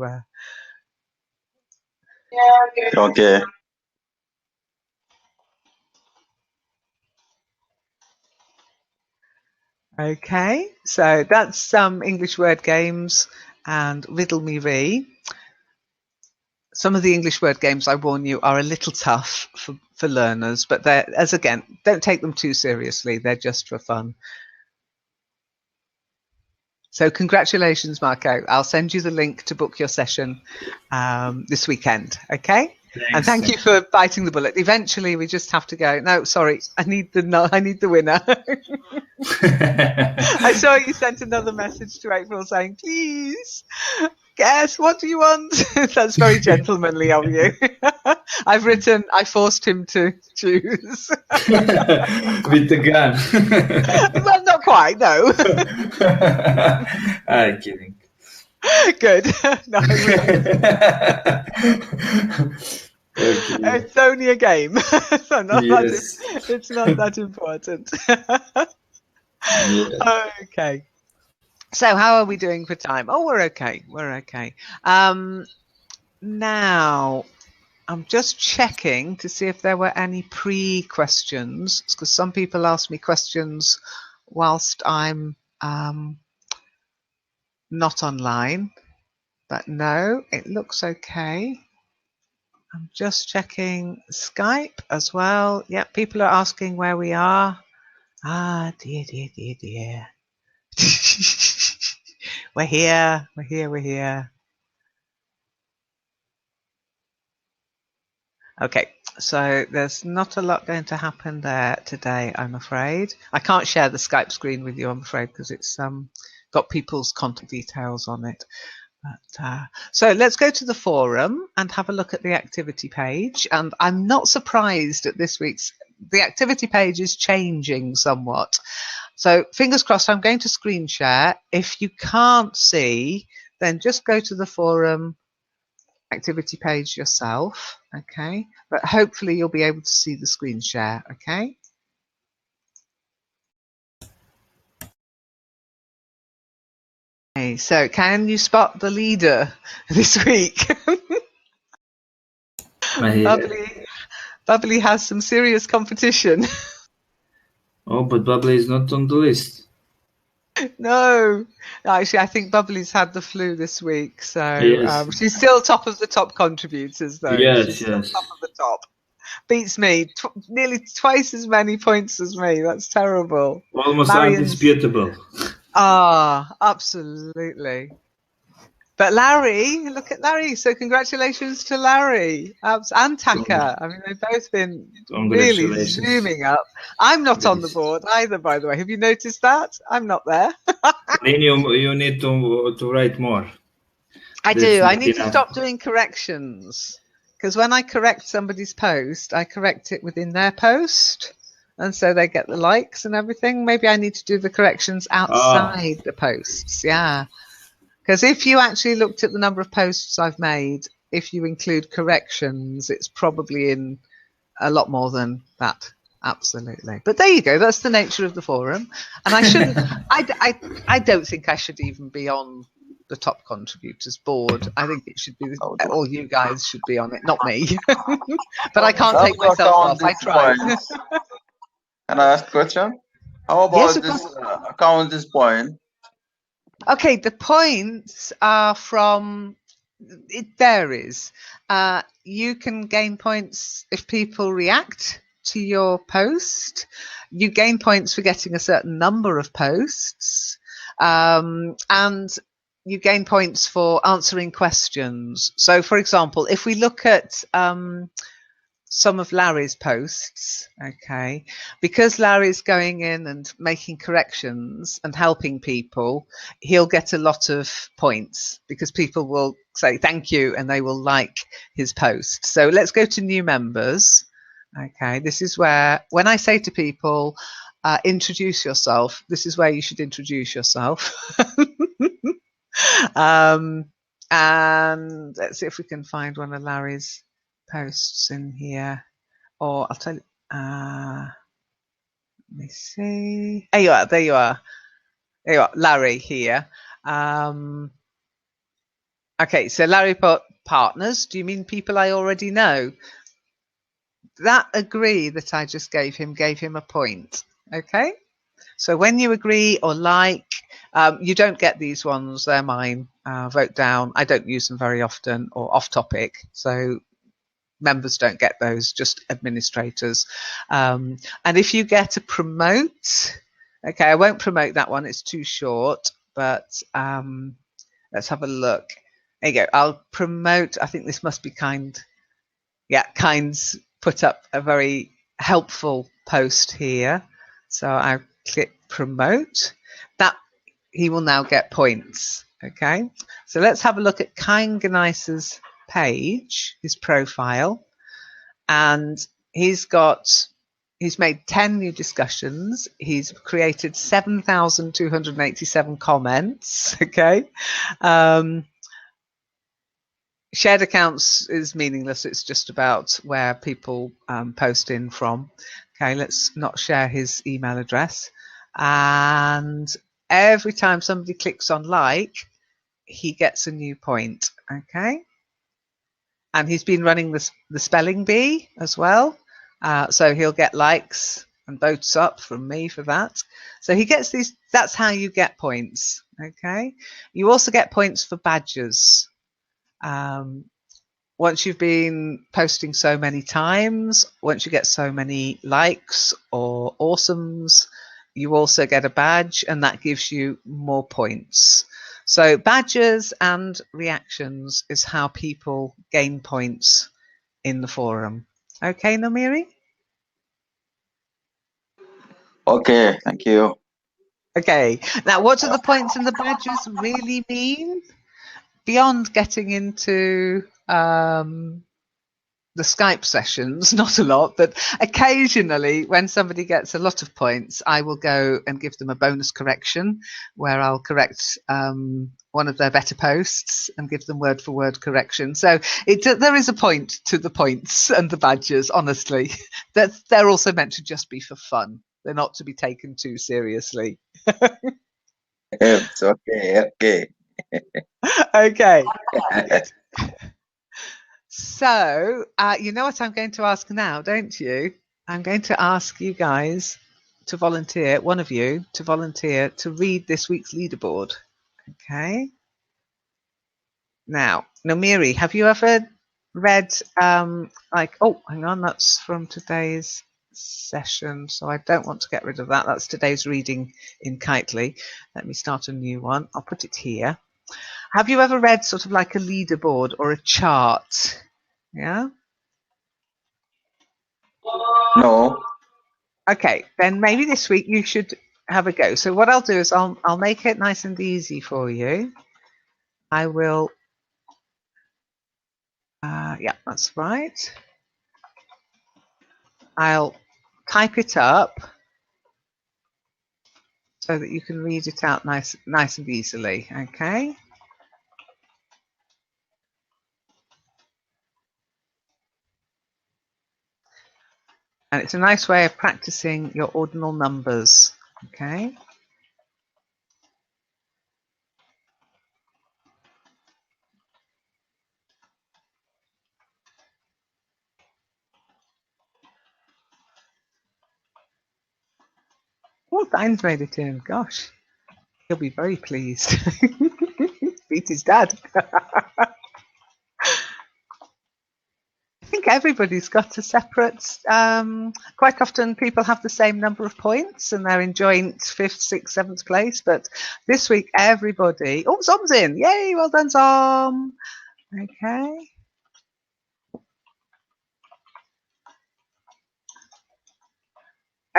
Okay.
okay, so that's some English word games and Riddle Me Ree. Some of the English word games, I warn you, are a little tough for learners, but they're, as again, don't take them too seriously. They're just for fun. So congratulations, Marko. I'll send you the link to book your session this weekend. Okay.
Thanks.
And thank you for biting the bullet. Eventually, we just have to go. No, sorry, I need the winner. I saw you sent another message to April saying, "Please, guess what do you want?" That's very gentlemanly of you. I forced him to choose.
With the gun.
Well, not quite, no.
I'm kidding.
Good. No,
Okay.
it's only a game. So
Yes.
it's not that important.
Yeah.
Okay. So how are we doing for time? Oh, we're okay. We're okay. Now, I'm just checking to see if there were any pre-questions, because some people ask me questions whilst I'm not online. But no, it looks okay. I'm just checking Skype as well. Yeah, people are asking where we are. Ah, dear, dear, dear, dear. We're here. We're here. We're here. Okay, so there's not a lot going to happen there today, I'm afraid. I can't share the Skype screen with you, I'm afraid, because it's got people's contact details on it. But, so let's go to the forum and have a look at the activity page. And I'm not surprised at this week's, the activity page is changing somewhat. So fingers crossed, I'm going to screen share. If you can't see, then just go to the forum activity page yourself, okay? But hopefully you'll be able to see the screen share, okay? Okay, so can you spot the leader this week? Bubbly has some serious competition.
Oh, but Bubbly is not on the list.
No, actually, I think Bubbly's had the flu this week, so
Yes.
she's still top of the top contributors, though.
Yes,
She's still
yes.
top of the top. Beats me, nearly twice as many points as me. That's terrible.
Almost
Marion's
undisputable.
Absolutely. But Larry, look at Larry. So congratulations to Larry and Taka. I mean, they've both been really
Congratulations.
zooming up. I'm not on the
Yes.
board either, by the way. Have you noticed that? I'm not there.
Then you need to write more.
I
That's
do. I
not
need to
enough.
stop doing corrections, because when I correct somebody's post, I correct it within their post. And so they get the likes and everything. Maybe I need to do the corrections outside the posts. Yeah. Because if you actually looked at the number of posts I've made, if you include corrections, it's probably in a lot more than that. Absolutely. But there you go. That's the nature of the forum. And I shouldn't, I don't think I should even be on the top contributors board. I think it should be,
How do
all you guys should be on it, not me. But I can't
How
take
do you
myself
count
off. I
these
tried.
points? Can I ask a question? How
Yes,
about
of
this
course.
count this point?
Okay, the points are from, it varies. You can gain points if people react to your post. You gain points for getting a certain number of posts. And you gain points for answering questions. So, for example, if we look at some of Larry's posts, okay, because Larry's going in and making corrections and helping people, he'll get a lot of points because people will say thank you and they will like his post. So let's go to new members. Okay, this is where, when I say to people, introduce yourself, this is where you should introduce yourself. And let's see if we can find one of Larry's posts in here, or I'll tell you, let me see. There you are, there you are. There you are, Larry here. Okay, so Larry put partners. Do you mean people I already know? That agree that I just gave him a point. Okay, so when you agree or like, you don't get these ones, they're mine. Vote down, I don't use them very often, or off topic, so members don't get those, just administrators. And if you get a promote, okay, I won't promote that one, it's too short, but let's have a look. There you go, I'll promote, I think this must be Kind. Yeah, Kind's put up a very helpful post here. So I click promote. That, he will now get points. Okay, so let's have a look at Kind Ganice's page, his profile, and he's made 10 new discussions. He's created 7,287 comments. Okay. Shared accounts is meaningless. It's just about where people post in from. Okay, let's not share his email address. And every time somebody clicks on like, he gets a new point. Okay. And he's been running the spelling bee as well. So he'll get likes and votes up from me for that. So he gets these, that's how you get points. Okay. You also get points for badges. Once you've been posting so many times, once you get so many likes or awesomes, you also get a badge, and that gives you more points. So badges and reactions is how people gain points in the forum. Okay, Nomiri?
Okay, thank you.
Okay, now what do the points and the badges really mean? Beyond getting into the Skype sessions, not a lot, but occasionally when somebody gets a lot of points, I will go and give them a bonus correction where I'll correct one of their better posts and give them word for word correction. So there is a point to the points and the badges, honestly. They're also meant to just be for fun. They're not to be taken too seriously.
It's okay, okay.
Okay, good. So, you know what I'm going to ask now, don't you? I'm going to ask you guys to volunteer, one of you to volunteer to read this week's leaderboard. Okay. Now, Nomiri, have you ever read, oh, hang on, that's from today's session, so I don't want to get rid of that. That's today's reading in Kitely. Let me start a new one. I'll put it here. Have you ever read sort of like a leaderboard or a chart? Yeah.
No.
Okay, then maybe this week you should have a go. So what I'll do is I'll make it nice and easy for you. I will. Yeah, that's right. I'll type it up so that you can read it out nice and easily. Okay. And it's a nice way of practicing your ordinal numbers. Okay. Oh, Dine's made it in. Gosh, he'll be very pleased. Beat his dad. I think everybody's got a separate. Quite often, people have the same number of points, and they're in joint 5th, 6th, 7th place. But this week, everybody. Oh, Zom's in! Yay! Well done, Zom. Okay.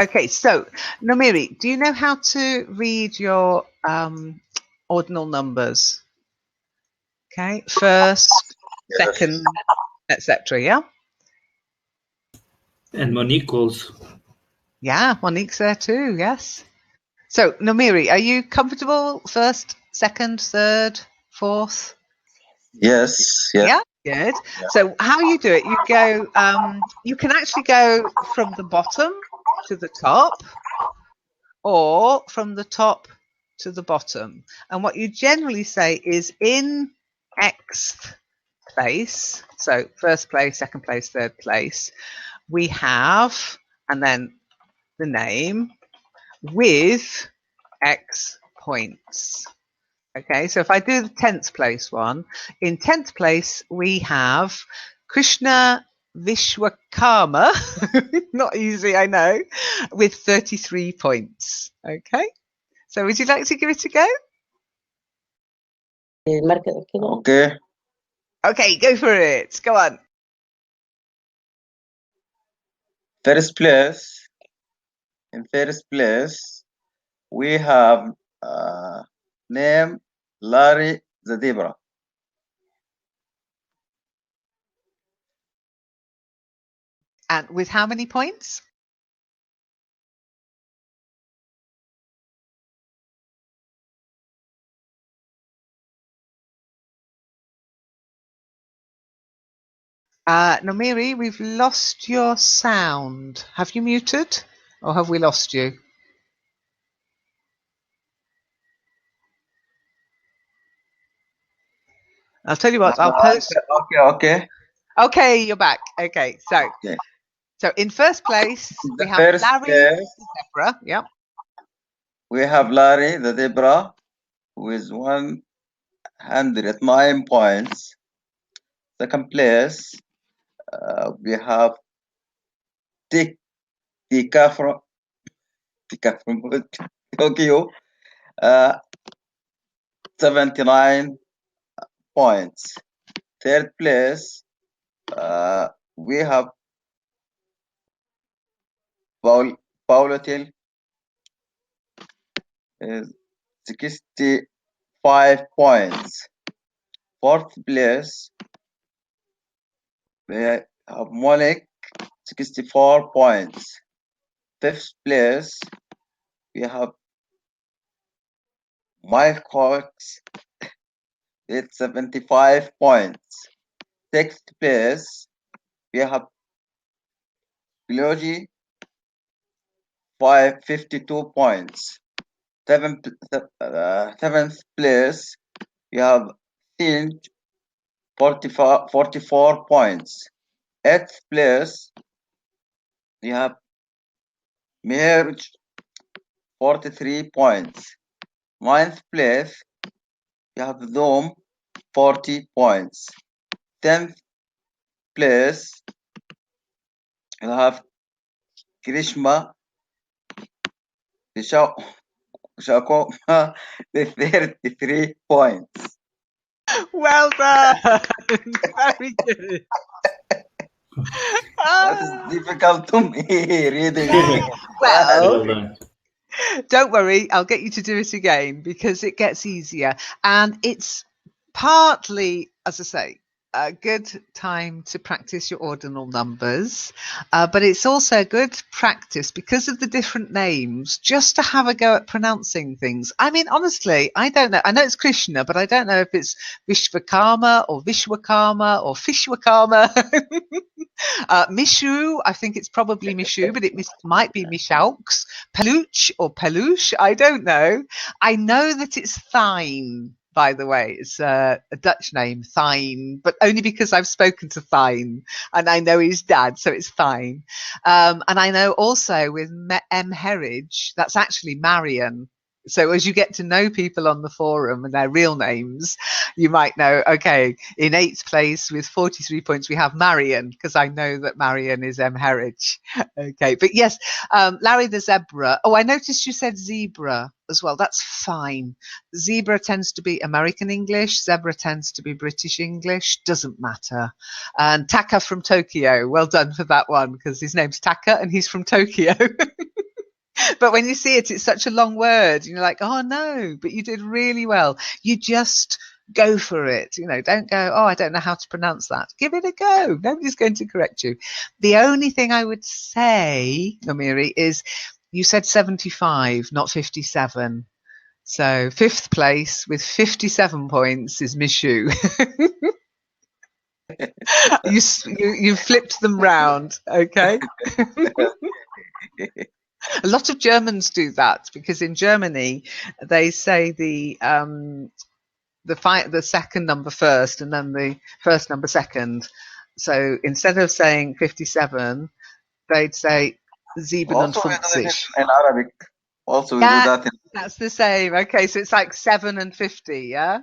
Okay, so Nomiri, do you know how to read your ordinal numbers? Okay, first, second, etc. Yeah.
And Monique also.
Yeah, Monique's there too. Yes. So Nomiri, are you comfortable? First, second, third, fourth?
Yes.
Yeah. Good.
Yeah.
So how you do it? You go. You can actually go from the bottom to the top, or from the top to the bottom. And what you generally say is in Xth place, so first place, second place, third place, we have, and then the name with X points. Okay, so if I do the 10th place one, in 10th place we have Krishna Vishwakarma, not easy, I know, with 33 points. Okay, so would you like to give it a go?
Marco,
Okay.
Okay, go for it. Go on.
First place. In first place, we have name Larry the Zebra.
And with how many points? Nomiri, we've lost your sound. Have you muted or have we lost you? I'll tell you what, I'll post.
Okay.
Okay, you're back. Okay, so
Okay.
so in first place we
The
have
first
Larry
place,
the Zebra. Yep.
we have Larry the Zebra with 109 points. Second place, we have Tika from Tokyo, 79 points. Third place, we have Paulatil is 65 points. Fourth place, we have Monique, 64 points. Fifth place, we have Mike Cox, it's 75 points. Sixth place, we have Biology, 52 points. Seventh place, we have Finch, 44 points. Eighth place, we have Merge, 43 points. Ninth place, we have Zoom, 40 points. 10th place, we have Krishma Shako with 33 points.
Well done. Very good.
That is difficult to me reading.
Well,
Well done.
don't worry, I'll get you to do it again because it gets easier. And it's partly, as I say, a good time to practice your ordinal numbers, but it's also good practice because of the different names, just to have a go at pronouncing things. I mean, honestly, I don't know. I know it's Krishna, but I don't know if it's Vishwakarma or Vishwakarma or Fishwakarma. Mishu, I think it's probably Mishu, but it might be Mishaux. Peluche or Peluche, I don't know. I know that it's Thine. by the way. It's a Dutch name, Thine, but only because I've spoken to Thine and I know his dad, so it's Thine. And I know also with M. Herridge, that's actually Marion. So as you get to know people on the forum and their real names, you might know, okay, in 8th place with 43 points, we have Marion, because I know that Marion is M. Herridge. Okay, but yes, Larry the Zebra. Oh, I noticed you said zebra as well. That's fine. Zebra tends to be American English. Zebra tends to be British English. Doesn't matter. And Taka from Tokyo. Well done for that one, because his name's Taka and he's from Tokyo. But when you see it, it's such a long word. You're like, oh no, but you did really well. You just go for it. Don't go, oh, I don't know how to pronounce that. Give it a go. Nobody's going to correct you. The only thing I would say, Amiri, is you said 75, not 57. So 5th place with 57 points is Mishu. You flipped them round, okay? A lot of Germans do that because in Germany they say the second number first and then the first number second. So instead of saying 57, they'd say
Also, we do it
57.
in Arabic. Also, we do
Yeah,
that in
that's the same. Okay, so it's like 7 and 50, yeah?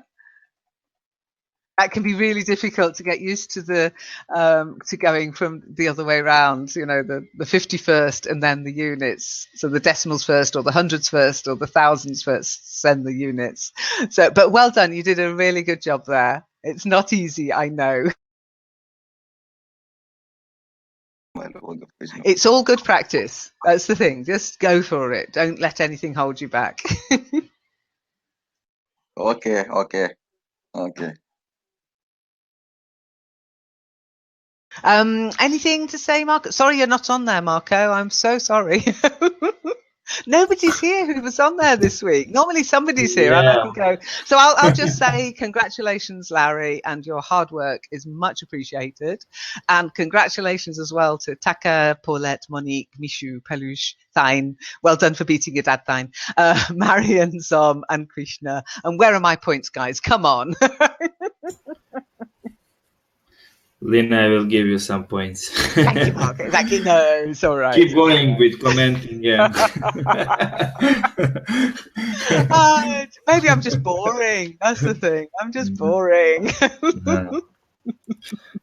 That can be really difficult to get used to to going from the other way around, the 51st and then the units. So the decimals first or the hundreds first or the thousands first, then the units. So, but well done. You did a really good job there. It's not easy, I know. It's all good practice. That's the thing. Just go for it. Don't let anything hold you back.
Okay.
Anything to say, Marco? Sorry, you're not on there, Marco. I'm so sorry. Nobody's here who was on there this week. Normally somebody's here and I can go. So I'll just say congratulations, Larry, and your hard work is much appreciated. And congratulations as well to Taka, Paulette, Monique, Mishu, Peluche, Thine. Well done for beating your dad, Thine. Marian, Zom, and Krishna. And where are my points, guys? Come on.
Lina, I will give you some points.
Thank you, Marco. Thank you. No, it's all right.
Keep going with commenting. Yeah.
Maybe I'm just boring. That's the thing. I'm just boring.
No,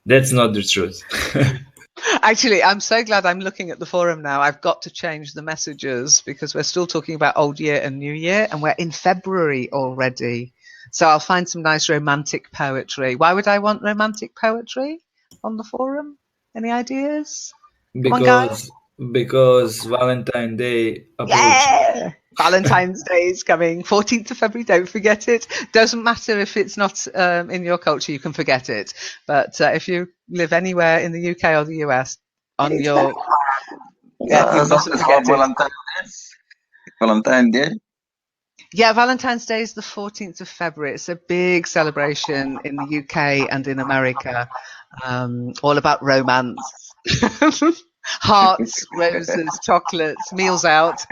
that's not the truth.
Actually, I'm so glad I'm looking at the forum now. I've got to change the messages because we're still talking about Old Year and New Year, and we're in February already. So I'll find some nice romantic poetry. Why would I want romantic poetry on the forum? Any ideas? Come on, guys.
Because Valentine's Day approaches.
Yeah! Valentine's Day is coming. 14th of February, don't forget it. Doesn't matter if it's not in your culture, you can forget it. But if you live anywhere in the UK or the US, on your... Yeah, you mustn't forget it.
Valentine's Day.
Yeah, Valentine's Day is the 14th of February. It's a big celebration in the UK and in America, all about romance. Hearts, roses, chocolates, meals out.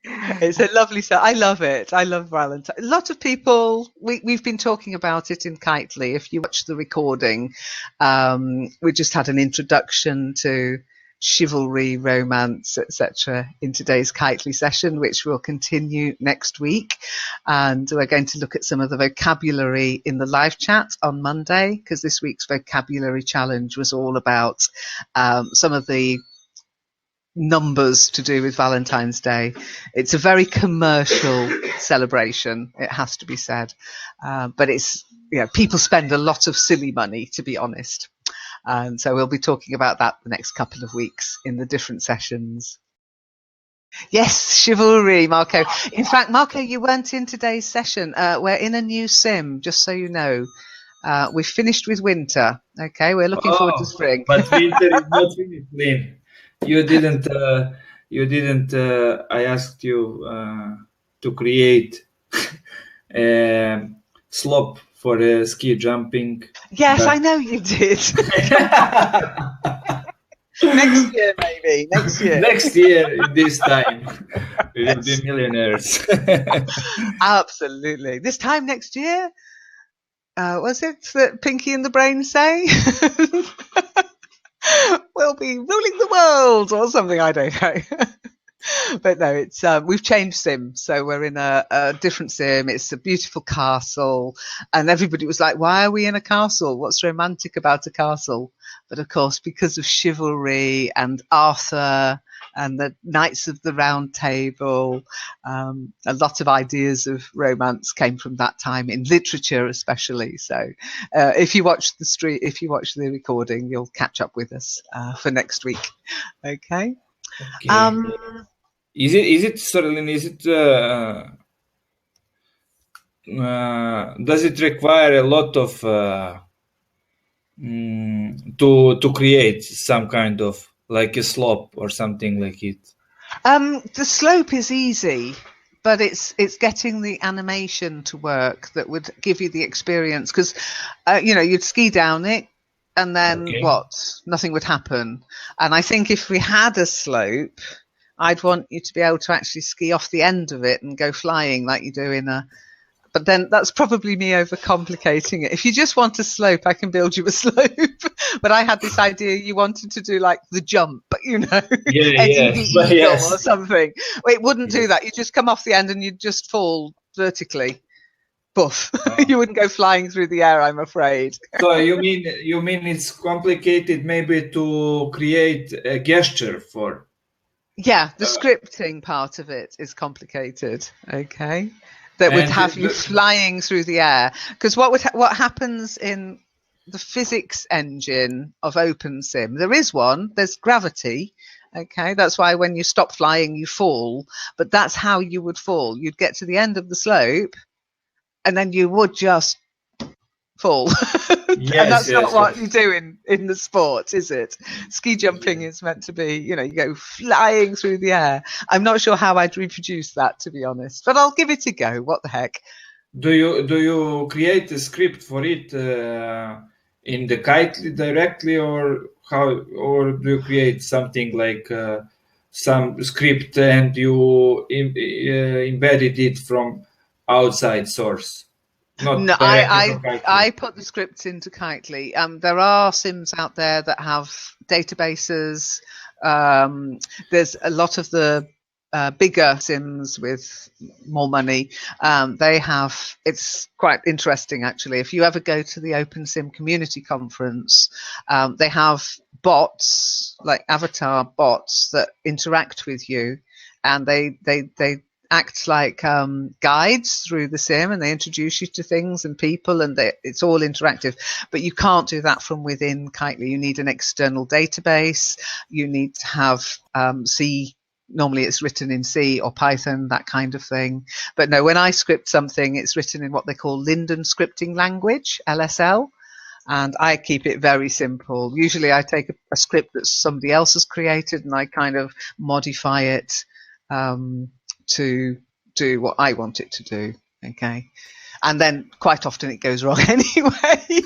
It's a lovely set. I love it. I love Valentine. A lot of people, we've been talking about it in Kitely. If you watch the recording, we just had an introduction to chivalry, romance, etc. in today's Kitely session, which will continue next week. And we're going to look at some of the vocabulary in the live chat on Monday, because this week's vocabulary challenge was all about some of the numbers to do with Valentine's Day. It's a very commercial celebration, it has to be said. But it's, people spend a lot of silly money, to be honest. And so we'll be talking about that the next couple of weeks in the different sessions. Yes, chivalry, Marco. In fact, Marco, you weren't in today's session. We're in a new sim, just so you know. We've finished with winter. Okay, we're looking forward to spring.
But winter is not finished, Lynn. You didn't. I asked you to create a slope for ski jumping.
Yes, I know you did. Next year, maybe. Next year.
Next year, this time, we will be millionaires.
Absolutely. This time next year, was it that Pinky and the Brain say? We'll be ruling the world or something, I don't know. But no, it's we've changed sim, so we're in a different sim. It's a beautiful castle, and everybody was like, "Why are we in a castle? What's romantic about a castle?" But of course, because of chivalry and Arthur and the Knights of the Round Table, a lot of ideas of romance came from that time in literature, especially. So, if you watch the recording, you'll catch up with us for next week. Okay.
Okay. Is it Sterling? Does it require a lot of to create some kind of like a slope or something like it?
The slope is easy, but it's getting the animation to work that would give you the experience, because you'd ski down it and then
Okay.
nothing would happen. And I think if we had a slope, I'd want you to be able to actually ski off the end of it and go flying like you do in a. But then that's probably me overcomplicating it. If you just want a slope, I can build you a slope. But I had this idea you wanted to do like the jump,
Yeah,
Eddie the
but
Eagle
yes.
or something. Well, it wouldn't do
Yes.
that. You just come off the end and you'd just fall vertically. Buff.
Oh.
You wouldn't go flying through the air, I'm afraid.
So you mean it's complicated maybe to create a gesture for?
Yeah, the scripting part of it is complicated. Okay, that would
And
have you flying through the air. Because what happens in the physics engine of OpenSim? There is one. There's gravity. Okay, that's why when you stop flying, you fall. But that's how you would fall. You'd get to the end of the slope, and then you would just fall. And
yes,
that's not what
yes.
you do in the sport, is it? Ski jumping is meant to be, you go flying through the air. I'm not sure how I'd reproduce that, to be honest, but I'll give it a go. What the heck?
Do you create a script for it in the Kitely directly, or how, or do you create something like some script and you embedded it from outside source, not
No,
directly from
I
Kitely?
put the scripts into Kitely. There are sims out there that have databases. There's a lot of the bigger sims with more money. It's quite interesting actually. If you ever go to the Open Sim Community Conference, they have bots, like avatar bots, that interact with you, and they act like guides through the sim, and they introduce you to things and people, and it's all interactive. But you can't do that from within Kitely. You need an external database. You need to have C. Normally it's written in C or Python, that kind of thing. But no, when I script something, it's written in what they call Linden scripting language, LSL. And I keep it very simple. Usually I take a script that somebody else has created and I kind of modify it to do what I want it to do. Okay. And then quite often it goes wrong anyway.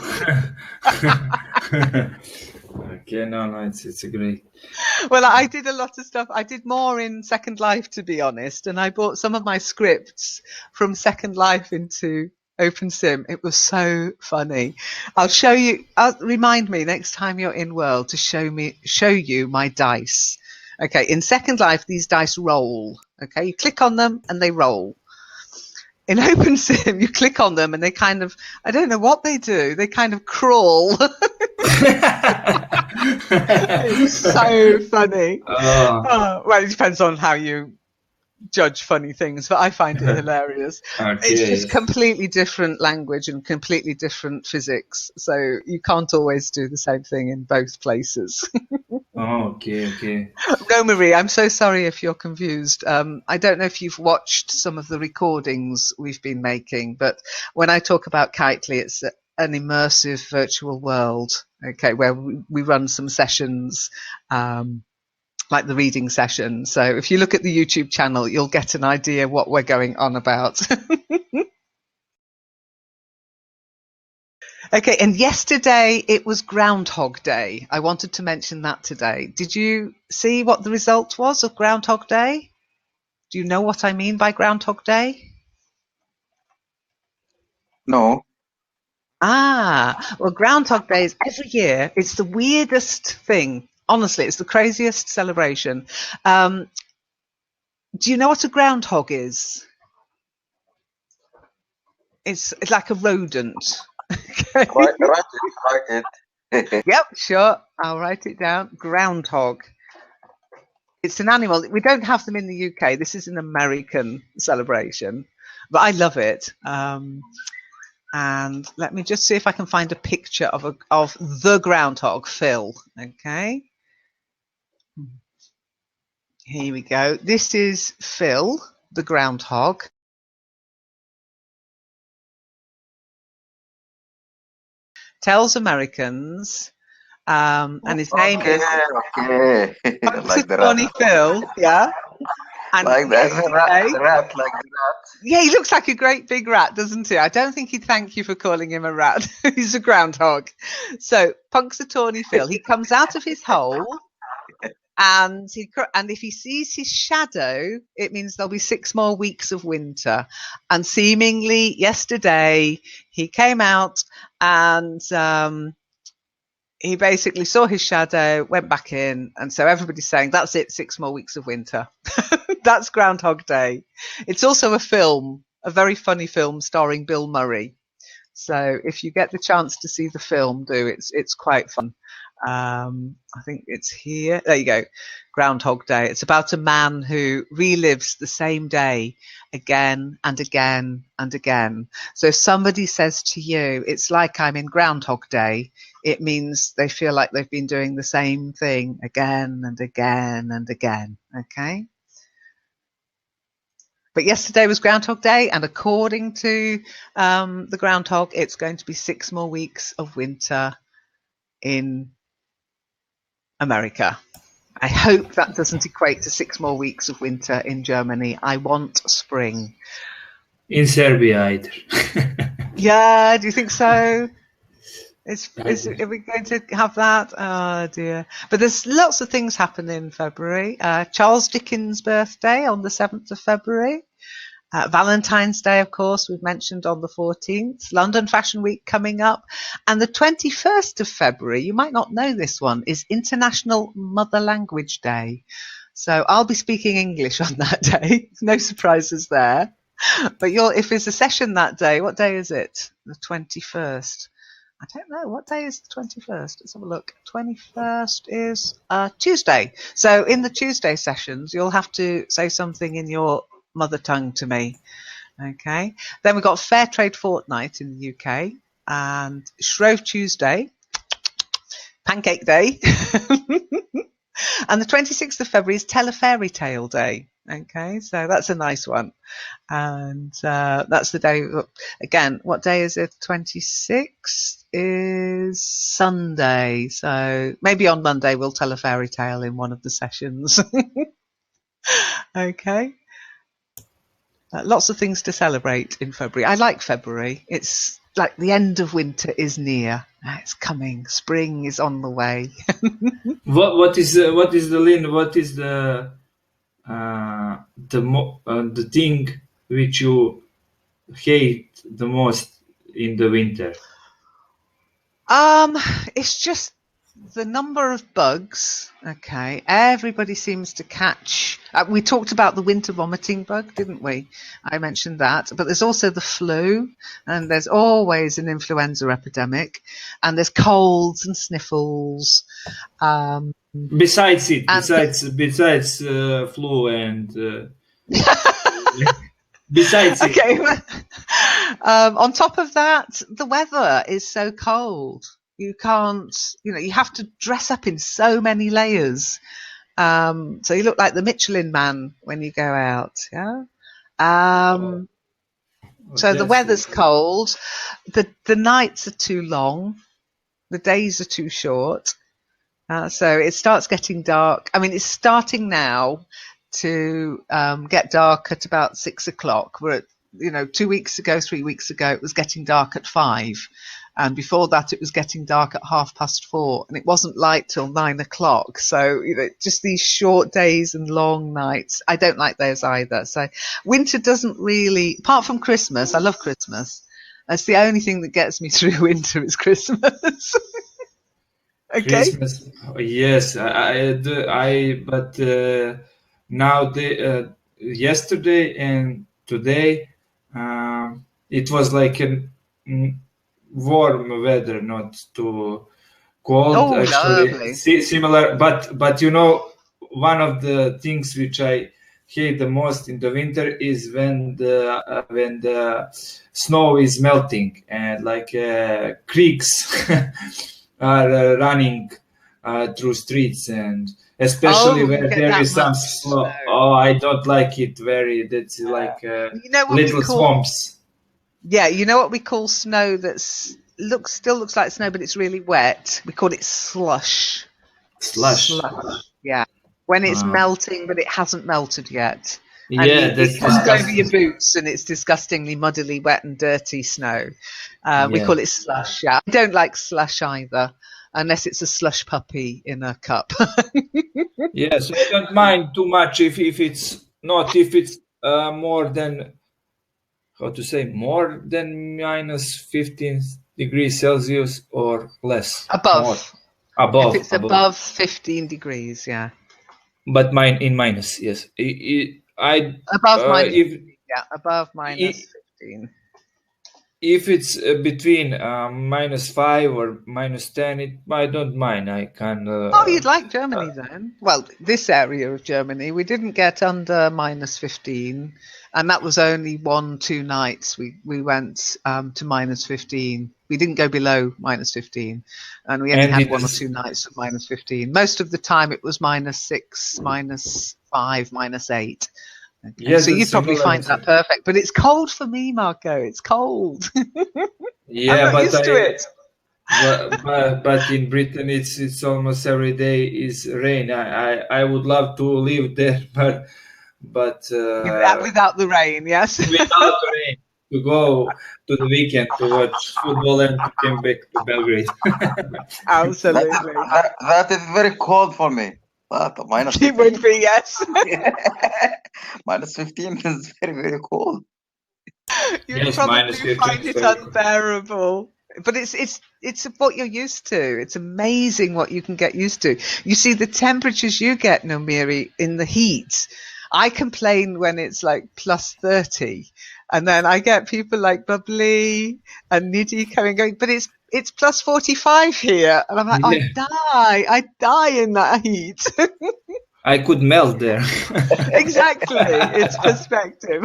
Okay, no, it's a great.
Well, I did a lot of stuff. I did more in Second Life, to be honest. And I brought some of my scripts from Second Life into OpenSim. It was so funny. I'll show you. Remind me next time you're in World to show you my dice. Okay. In Second Life, these dice roll. Okay. You click on them and they roll. In OpenSim, you click on them and they kind of, I don't know what they do. They kind of crawl. It was so funny. Well, it depends on how you judge funny things, but I find it hilarious.
Okay.
It's just completely different language and completely different physics, so you can't always do the same thing in both places.
Okay.
No, Marie, I'm so sorry if you're confused. I don't know if you've watched some of the recordings we've been making, but when I talk about Kitely, it's an immersive virtual world, okay, where we run some sessions, like the reading session. So if you look at the YouTube channel, you'll get an idea what we're going on about. Okay, and yesterday it was Groundhog Day. I wanted to mention that today. Did you see what the result was of Groundhog Day? Do you know what I mean by Groundhog Day?
No.
Well, Groundhog Day is every year. It's the weirdest thing. Honestly, it's the craziest celebration. Do you know what a groundhog is? It's like a rodent. Okay.
Write it.
Yep, sure. I'll write it down. Groundhog. It's an animal. We don't have them in the UK. This is an American celebration, but I love it. And let me just see if I can find a picture of the groundhog, Phil. Okay. Here we go. This is Phil, the groundhog. Tells Americans, and his name is
Okay. Like the rat.
Tawny Phil. Yeah. And
Like the
yesterday,
rat, like the rat.
yeah, he looks like a great big rat, doesn't he? I don't think he'd thank you for calling him a rat. He's a groundhog. So, Punxsutawney Phil, he comes out of his hole, and if he sees his shadow, it means there'll be 6 more weeks of winter. And seemingly yesterday, he came out and he basically saw his shadow, went back in, and so everybody's saying that's it, 6 more weeks of winter. That's Groundhog Day. It's also a film, a very funny film starring Bill Murray. So if you get the chance to see the film, do it's quite fun. I think it's here. There you go. Groundhog Day. It's about a man who relives the same day again and again and again. So if somebody says to you, it's like I'm in Groundhog Day, it means they feel like they've been doing the same thing again and again and again. Okay. But yesterday was Groundhog Day, and according to the groundhog, it's going to be 6 more weeks of winter in America. I hope that doesn't equate to 6 more weeks of winter in Germany. I want spring.
In Serbia either.
Yeah, do you think so? Are we going to have that? Oh dear. But there's lots of things happen in February. Charles Dickens' birthday on the 7th of February. Valentine's Day, of course, we've mentioned on the 14th. London Fashion Week coming up. And the 21st of February, you might not know this one, is International Mother Language Day. So I'll be speaking English on that day. No surprises there. But if there's a session that day, what day is it? The 21st. I don't know. What day is the 21st? Let's have a look. 21st is Tuesday. So in the Tuesday sessions, you'll have to say something in your mother tongue to me. Okay. Then we've got Fair Trade Fortnight in the UK and Shrove Tuesday, Pancake Day. And the 26th of February is Tell a Fairy Tale Day. Okay, so that's a nice one. And that's the day. Again, what day is it? 26th is Sunday. So maybe on Monday we'll tell a fairy tale in one of the sessions. Okay. Lots of things to celebrate in February. I like February. It's like the end of winter is near. It's coming. Spring is on the way.
What is the Lynn? What is the thing which you hate the most in the winter?
It's just the number of bugs. Okay, everybody seems to catch. We talked about the winter vomiting bug, didn't we? I mentioned that, but there's also the flu, and there's always an influenza epidemic, and there's colds and sniffles.
Besides it,
And
besides flu and besides it.
okay. On top of that, the weather is so cold. You can't, you have to dress up in so many layers. So you look like the Michelin Man when you go out. Yeah. So the weather's cold. The nights are too long. The days are too short. So it starts getting dark. I mean, it's starting now to get dark at about 6 o'clock. We're at 2 weeks ago, 3 weeks ago, it was getting dark at 5. And before that, it was getting dark at 4:30, and it wasn't light till 9 o'clock. So, just these short days and long nights. I don't like those either. So, winter doesn't really, apart from Christmas, I love Christmas. That's the only thing that gets me through winter is Christmas. Okay.
Christmas, yes, but now yesterday and today, it was like a warm weather, not too cold.
Oh,
Actually,
lovely.
similar, but one of the things which I hate the most in the winter is when the snow is melting and like creeks are running through streets, and especially
Oh, you
where
get
there
that
is some
much
snow.
snow.
Oh, I don't like it very. That's like
You know what we
little
call
swamps.
Yeah, you know what we call snow that's still looks like snow, but it's really wet. We call it slush.
Slush.
Yeah. When it's
Uh,
melting, but it hasn't melted yet. And
yeah,
it
that's
comes over your
disgusting.
boots and it's disgustingly muddily wet and dirty snow. We
Yeah.
call it slush, yeah. I don't like slush either, unless it's a slush puppy in a cup.
Yes, I don't mind too much if it's not if it's more than how to say more than minus 15 degrees Celsius or less. More
Above. If
above
it's
above.
above 15 degrees, yeah.
But mine in minus, yes. I
Above minus
if
15, yeah. Above
i-
minus 15.
if it's between -5 or -10, I don't mind. I can.
Oh, you'd like Germany then? Well, this area of Germany, we didn't get under minus 15, and that was only 1, 2 nights. We went to minus 15. We didn't go below minus 15, and we only
And
had
it
1 or 2
is
nights of minus 15. Most of the time, it was -6, -5, -8. Okay,
yes,
so
that's
you'd probably
similar.
find that perfect, but it's cold for me, Marco. It's cold. I'm
Yeah,
not used to it.
but in Britain it's almost every day is rain. I would love to live there, but
Without the rain, yes.
without rain to go to the weekend to watch football and to come back to Belgrade.
Absolutely.
That is very cold for me. That minus
It would
15.
be, yes.
Minus 15 is very, very cold.
You'd
Yes, minus
probably
15
find
is
it
very cold.
unbearable. But it's what you're used to. It's amazing what you can get used to. You see the temperatures you get, Nomiri, in the heat. I complain when it's like plus 30, and then I get people like Bubbly and Nidhi going, but it's plus 45 here, and I'm like,
Yeah,
I die in that heat.
I could melt there.
Exactly, it's perspective.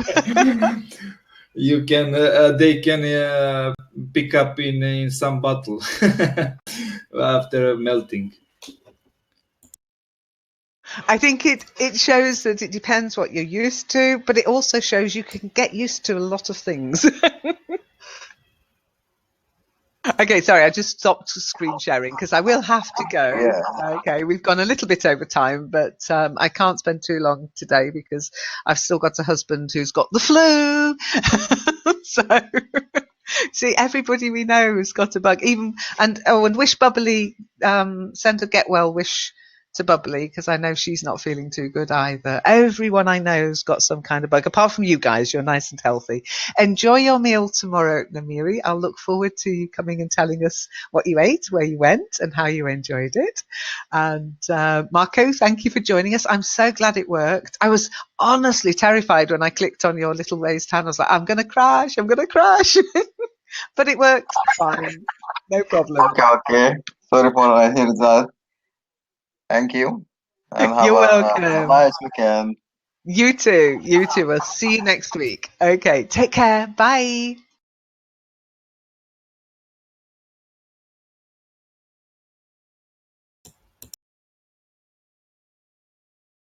You can they can pick up in some bottle after melting.
I think it shows that it depends what you're used to, but it also shows you can get used to a lot of things. Okay, sorry, I just stopped screen sharing because I will have to go.
Yeah.
Okay, we've gone a little bit over time, but I can't spend too long today because I've still got a husband who's got the flu. So, see, everybody we know has got a bug. And wish Bubbly, send a get well wish to Bubbly because I know she's not feeling too good either. Everyone I know's got some kind of bug. Apart from you guys, you're nice and healthy. Enjoy your meal tomorrow, Namiri. I'll look forward to you coming and telling us what you ate, where you went, and how you enjoyed it. And Marko, thank you for joining us. I'm so glad it worked. I was honestly terrified when I clicked on your little raised hand. I was like, I'm going to crash. But it worked fine. No problem.
Okay, okay. Sorry for I hear that. Thank you. And have
You're
a
welcome.
nice weekend.
You too. You too. We'll see you next week. Okay. Take care. Bye.